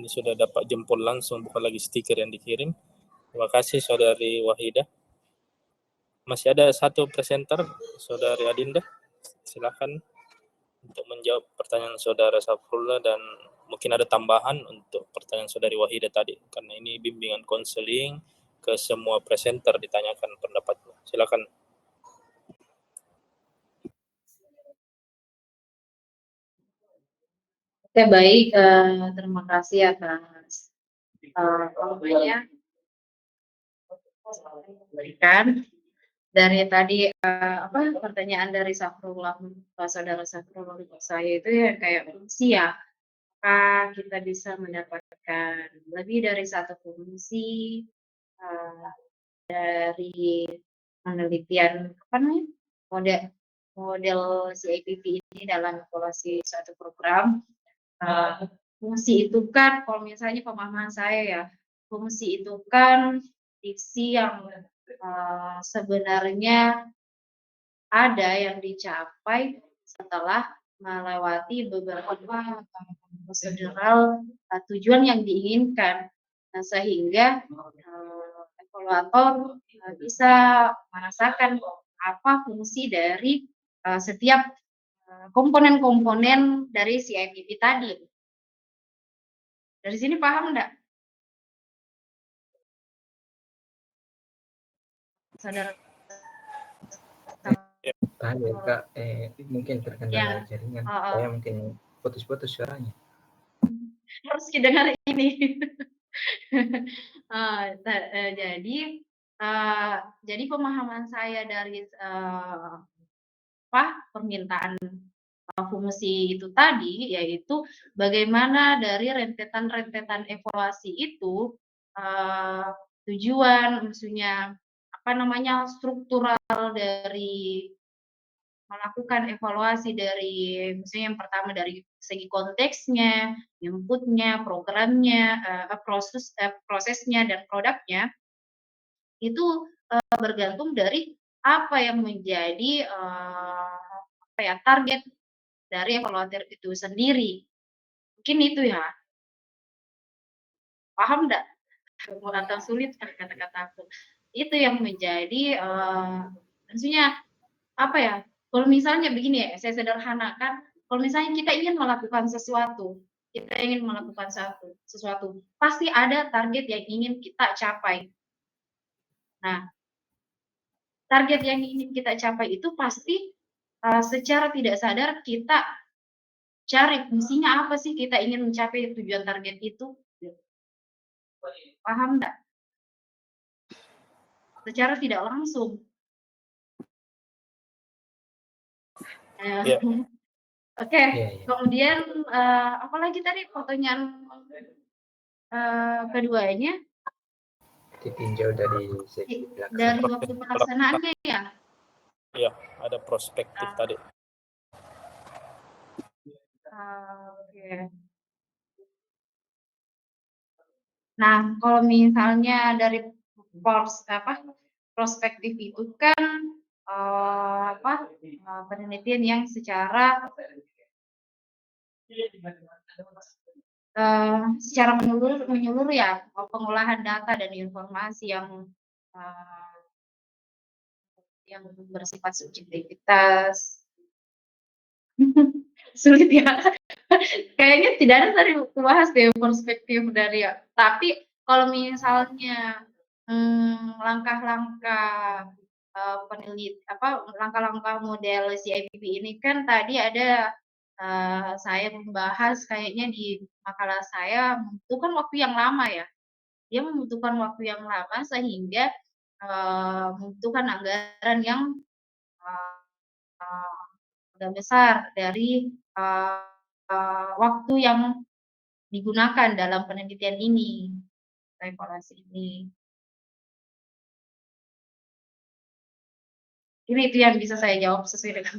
ini sudah dapat jempol langsung, bukan lagi stiker yang dikirim. Terima kasih Saudari Wahida. Masih ada satu presenter, Saudari Adinda. Silakan untuk menjawab pertanyaan Saudara Safrullah dan mungkin ada tambahan untuk pertanyaan Saudari Wahida tadi, karena ini bimbingan konseling ke semua presenter ditanyakan pendapatnya. Silakan. Oke, baik. Terima kasih atas waktunya berikan. Dari tadi pertanyaan dari Safrullah, saudara Safrullah saya itu ya kayak fungsi ya, apakah kita bisa mendapatkan lebih dari satu fungsi dari penelitian apa namanya model model CIPP ini dalam evaluasi suatu program. Fungsi itu kan kalau misalnya pemahaman saya ya, fungsi itu kan diksi yang sebenarnya ada yang dicapai setelah melewati beberapa prosedural tujuan yang diinginkan. Nah, sehingga evaluator bisa merasakan apa fungsi dari setiap komponen-komponen dari CIPP tadi. Dari sini paham enggak? Saudara Tahan ya Kak, mungkin terkendala Ya, jaringan. Saya mungkin putus-putus suaranya. harus didengar ini. Jadi pemahaman saya dari permintaan fungsi itu tadi, yaitu bagaimana dari rentetan-rentetan evaluasi itu tujuan, maksudnya struktural dari melakukan evaluasi dari misalnya yang pertama dari segi konteksnya, inputnya, programnya, prosesnya dan produknya itu bergantung dari apa yang menjadi target dari evaluator itu sendiri. Mungkin itu ya. Paham enggak? Atau sulit kata-kata aku. Itu yang menjadi maksudnya apa ya? Kalau misalnya begini ya, saya sederhanakan, kalau misalnya kita ingin melakukan sesuatu, pasti ada target yang ingin kita capai. Nah, target yang ingin kita capai itu pasti secara tidak sadar kita cari fungsinya apa sih kita ingin mencapai tujuan target itu. Paham enggak? Secara tidak langsung. Ya. Oke, kemudian apalagi tadi pertanyaan keduanya? Ditinjau dari segi dari waktu pelaksanaannya ya? Iya, ada prospektif tadi. Oke. Nah, kalau misalnya dari prospektif itu kan penelitian yang secara menyeluruh ya, pengolahan data dan informasi yang bersifat subjektivitas. Sulit ya. Kayaknya tidak ada tadi bahas deh perspektif dari tapi kalau misalnya langkah-langkah langkah-langkah model CIPP ini kan tadi ada saya membahas kayaknya di makalah saya membutuhkan waktu yang lama ya. Dia membutuhkan waktu yang lama sehingga membutuhkan anggaran yang agak besar dari waktu yang digunakan dalam penelitian ini, evaluasi ini. Ini itu yang bisa saya jawab sesuai dengan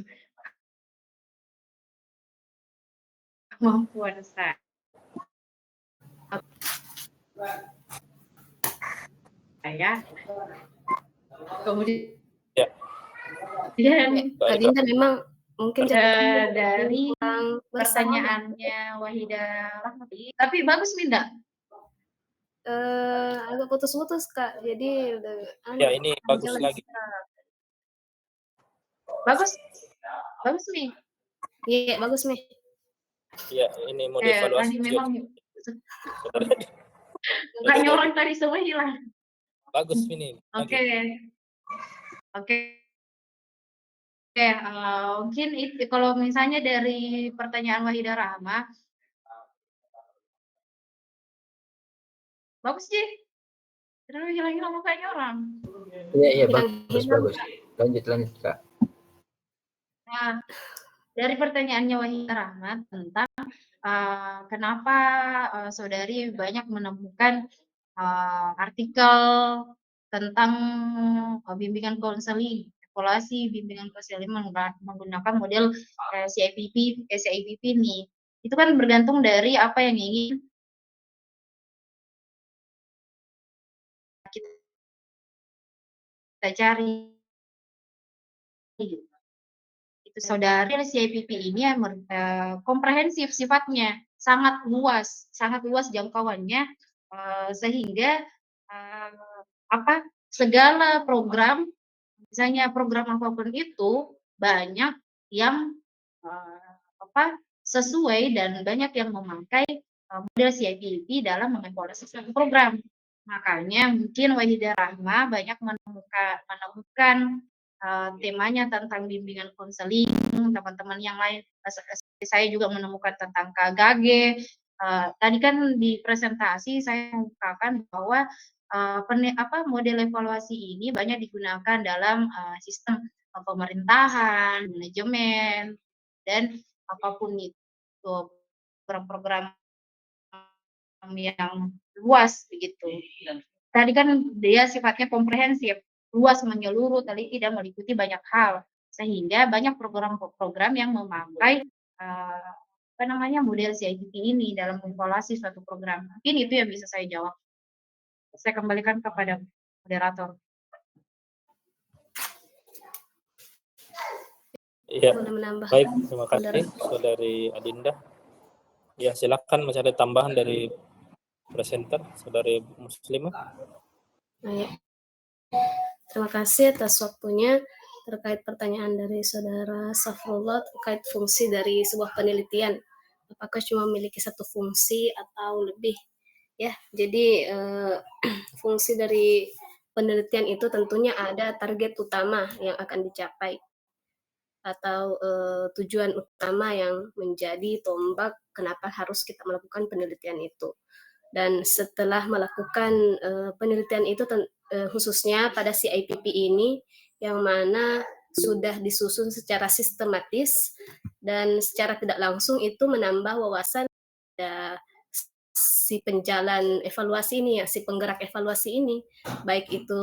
kemampuan saya. Kemudian Ya, Kak baik Kak. Dinda memang mungkin dari kurang bersama. pertanyaannya Wahida Rahmati, tapi bagus Minda. Agak putus-putus Kak, jadi udah Ya, ini bagus jalan. lagi. Bagus nih. Iya, bagus nih. Ya, ini mau dievaluasi. Tadi memang nggak nyorong tadi semua hilang. Bagus ini. Oke. Mungkin itu kalau misalnya dari pertanyaan Wahida Rahma, bagus sih. Terus hilang-hilang mukanya orang. Iya, bagus. Lanjut Kak. Nah, dari pertanyaannya Wahida Rahmat tentang kenapa saudari banyak menemukan artikel tentang bimbingan konseling, evaluasi bimbingan konseling menggunakan model CIPP ini. Itu kan bergantung dari apa yang ingin kita cari. Itu saudari CIPP ini komprehensif sifatnya, sangat luas jangkauannya, sehingga segala program, misalnya program apapun itu banyak yang sesuai dan banyak yang memakai model CIPP dalam mengevaluasi suatu program. Makanya mungkin Wahida Rahma banyak menemukan temanya tentang bimbingan konseling, teman-teman yang lain, saya juga menemukan tentang KGG. Tadi kan di presentasi saya mengungkapkan bahwa model evaluasi ini banyak digunakan dalam sistem pemerintahan, manajemen, dan apapun itu program-program yang luas begitu. Tadi kan dia sifatnya komprehensif, luas menyeluruh, tadi tidak meliputi banyak hal, sehingga banyak program-program yang memakai model CIPP ini dalam mengevaluasi suatu program. Mungkin itu yang bisa saya jawab. Saya kembalikan kepada moderator. Iya, baik, terima kasih Saudari Adinda. Ya, silakan masih ada tambahan dari presenter, Saudari Muslimah. Baik. Terima kasih atas waktunya terkait pertanyaan dari Saudara Safrullah terkait fungsi dari sebuah penelitian. Apakah cuma memiliki satu fungsi atau lebih? Ya, jadi fungsi dari penelitian itu tentunya ada target utama yang akan dicapai atau tujuan utama yang menjadi tombak kenapa harus kita melakukan penelitian itu. Dan setelah melakukan penelitian itu khususnya pada CIPP ini yang mana sudah disusun secara sistematis dan secara tidak langsung itu menambah wawasan si penjalan evaluasi ini, ya, si penggerak evaluasi ini, baik itu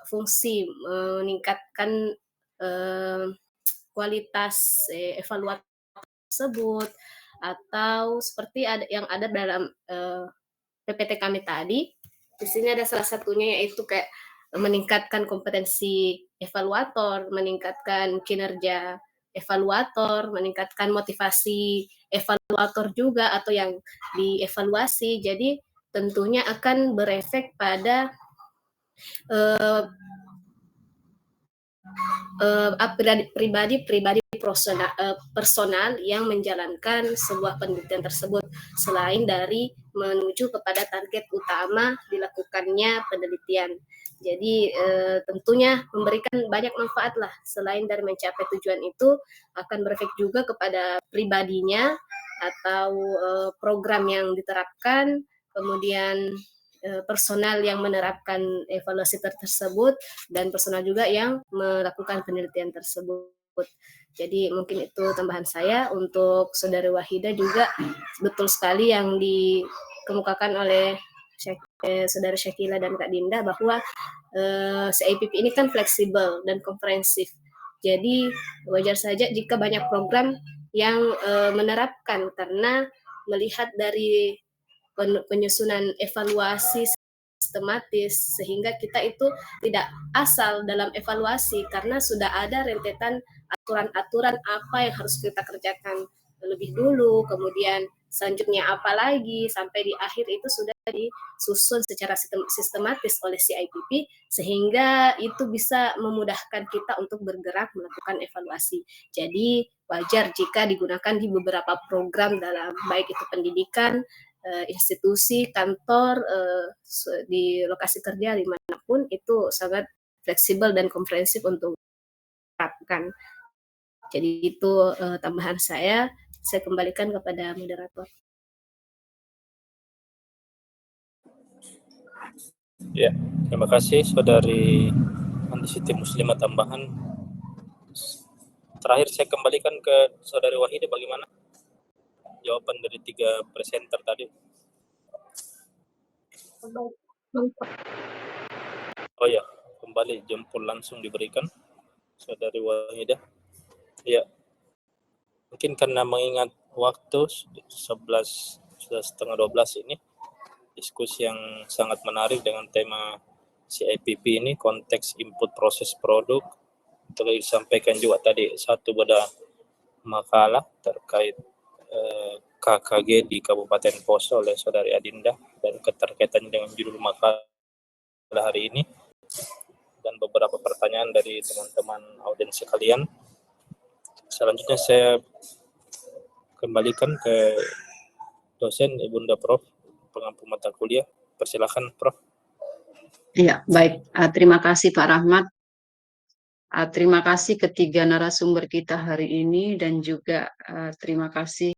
fungsi meningkatkan kualitas evaluasi tersebut atau seperti yang ada dalam PPT kami tadi. Di sini ada salah satunya yaitu kayak meningkatkan kompetensi evaluator, meningkatkan kinerja evaluator, meningkatkan motivasi evaluator juga atau yang dievaluasi. Jadi tentunya akan berefek pada pribadi personal yang menjalankan sebuah penelitian tersebut, selain dari menuju kepada target utama dilakukannya penelitian. Jadi tentunya memberikan banyak manfaat lah, selain dari mencapai tujuan itu akan berefek juga kepada pribadinya atau program yang diterapkan, kemudian personal yang menerapkan evaluasi tersebut dan personal juga yang melakukan penelitian tersebut. Jadi mungkin itu tambahan saya. Untuk Saudari Wahida juga betul sekali yang dikemukakan oleh Saudara Syakila dan Kak Dinda bahwa CIPP ini kan fleksibel dan komprehensif. Jadi wajar saja jika banyak program yang menerapkan, karena melihat dari penyusunan evaluasi sistematis, sehingga kita itu tidak asal dalam evaluasi karena sudah ada rentetan aturan-aturan apa yang harus kita kerjakan lebih dulu, kemudian selanjutnya apa lagi, sampai di akhir itu sudah disusun secara sistematis oleh CIPP, sehingga itu bisa memudahkan kita untuk bergerak melakukan evaluasi. Jadi wajar jika digunakan di beberapa program dalam baik itu pendidikan, institusi, kantor, di lokasi kerja dimanapun, itu sangat fleksibel dan komprehensif untuk diterapkan. Jadi itu tambahan saya kembalikan kepada moderator. Ya, terima kasih Saudari Andi Siti Muslimah tambahan. Terakhir saya kembalikan ke Saudari Wahida, bagaimana jawaban dari 3 presenter tadi? Oh ya, kembali jempol langsung diberikan Saudari Wahida. Ya, mungkin karena mengingat waktu 11 sudah setengah 12 ini, diskusi yang sangat menarik dengan tema CIPP ini, konteks input proses produk. Telah disampaikan juga tadi satu beda makalah terkait KKG di Kabupaten Poso oleh Saudari Adinda dan keterkaitannya dengan judul makalah hari ini, dan beberapa pertanyaan dari teman-teman audiens sekalian. Selanjutnya saya kembalikan ke dosen Ibunda Prof, pengampu mata kuliah. Persilakan Prof. Iya, baik. Terima kasih Pak Rahmat. Terima kasih ketiga narasumber kita hari ini, dan juga terima kasih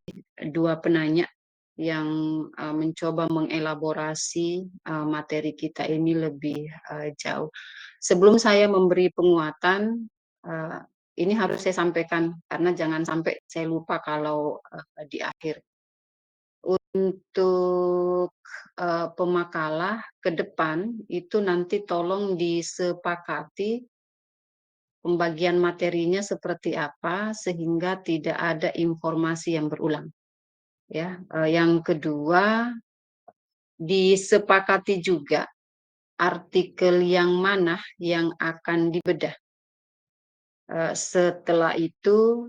dua penanya yang mencoba mengelaborasi materi kita ini lebih jauh. Sebelum saya memberi penguatan, ini harus saya sampaikan karena jangan sampai saya lupa kalau di akhir. Untuk pemakalah ke depan itu nanti tolong disepakati pembagian materinya seperti apa sehingga tidak ada informasi yang berulang. Ya, yang kedua, disepakati juga artikel yang mana yang akan dibedah. Setelah itu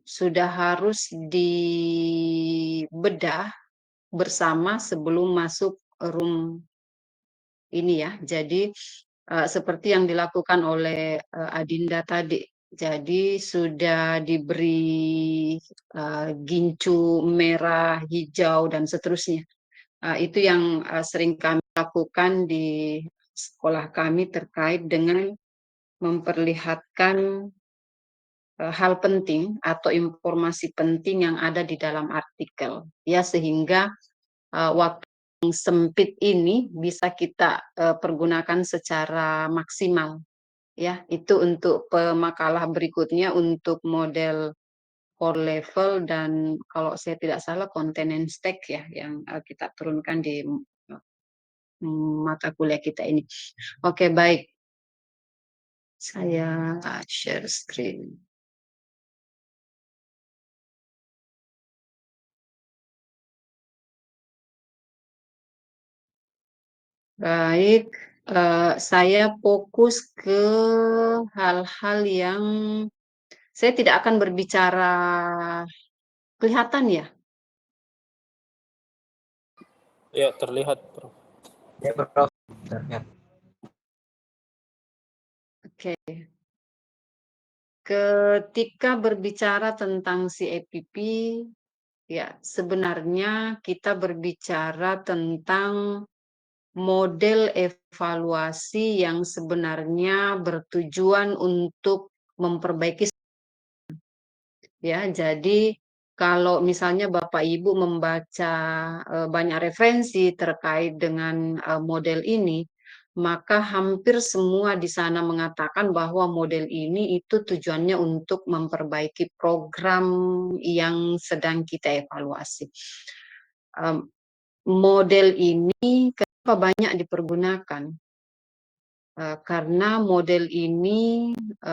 sudah harus dibedah bersama sebelum masuk room ini ya. Jadi seperti yang dilakukan oleh Adinda tadi. Jadi sudah diberi gincu merah, hijau, dan seterusnya. Itu yang sering kami lakukan di sekolah kami terkait dengan memperlihatkan hal penting atau informasi penting yang ada di dalam artikel. Ya, sehingga waktu yang sempit ini bisa kita pergunakan secara maksimal. Ya, itu untuk pemakalah berikutnya untuk model core level dan kalau saya tidak salah content and stack ya yang kita turunkan di mata kuliah kita ini. Oke, baik. Saya share screen. Baik, saya fokus ke hal-hal yang saya tidak akan berbicara. Kelihatan ya? Ya, terlihat Prof. Ya Prof, terlihat. Oke. Ketika berbicara tentang CIPP, ya sebenarnya kita berbicara tentang model evaluasi yang sebenarnya bertujuan untuk memperbaiki. Ya, jadi kalau misalnya Bapak Ibu membaca banyak referensi terkait dengan model ini, maka hampir semua di sana mengatakan bahwa model ini itu tujuannya untuk memperbaiki program yang sedang kita evaluasi. Model ini kenapa banyak dipergunakan? Karena model ini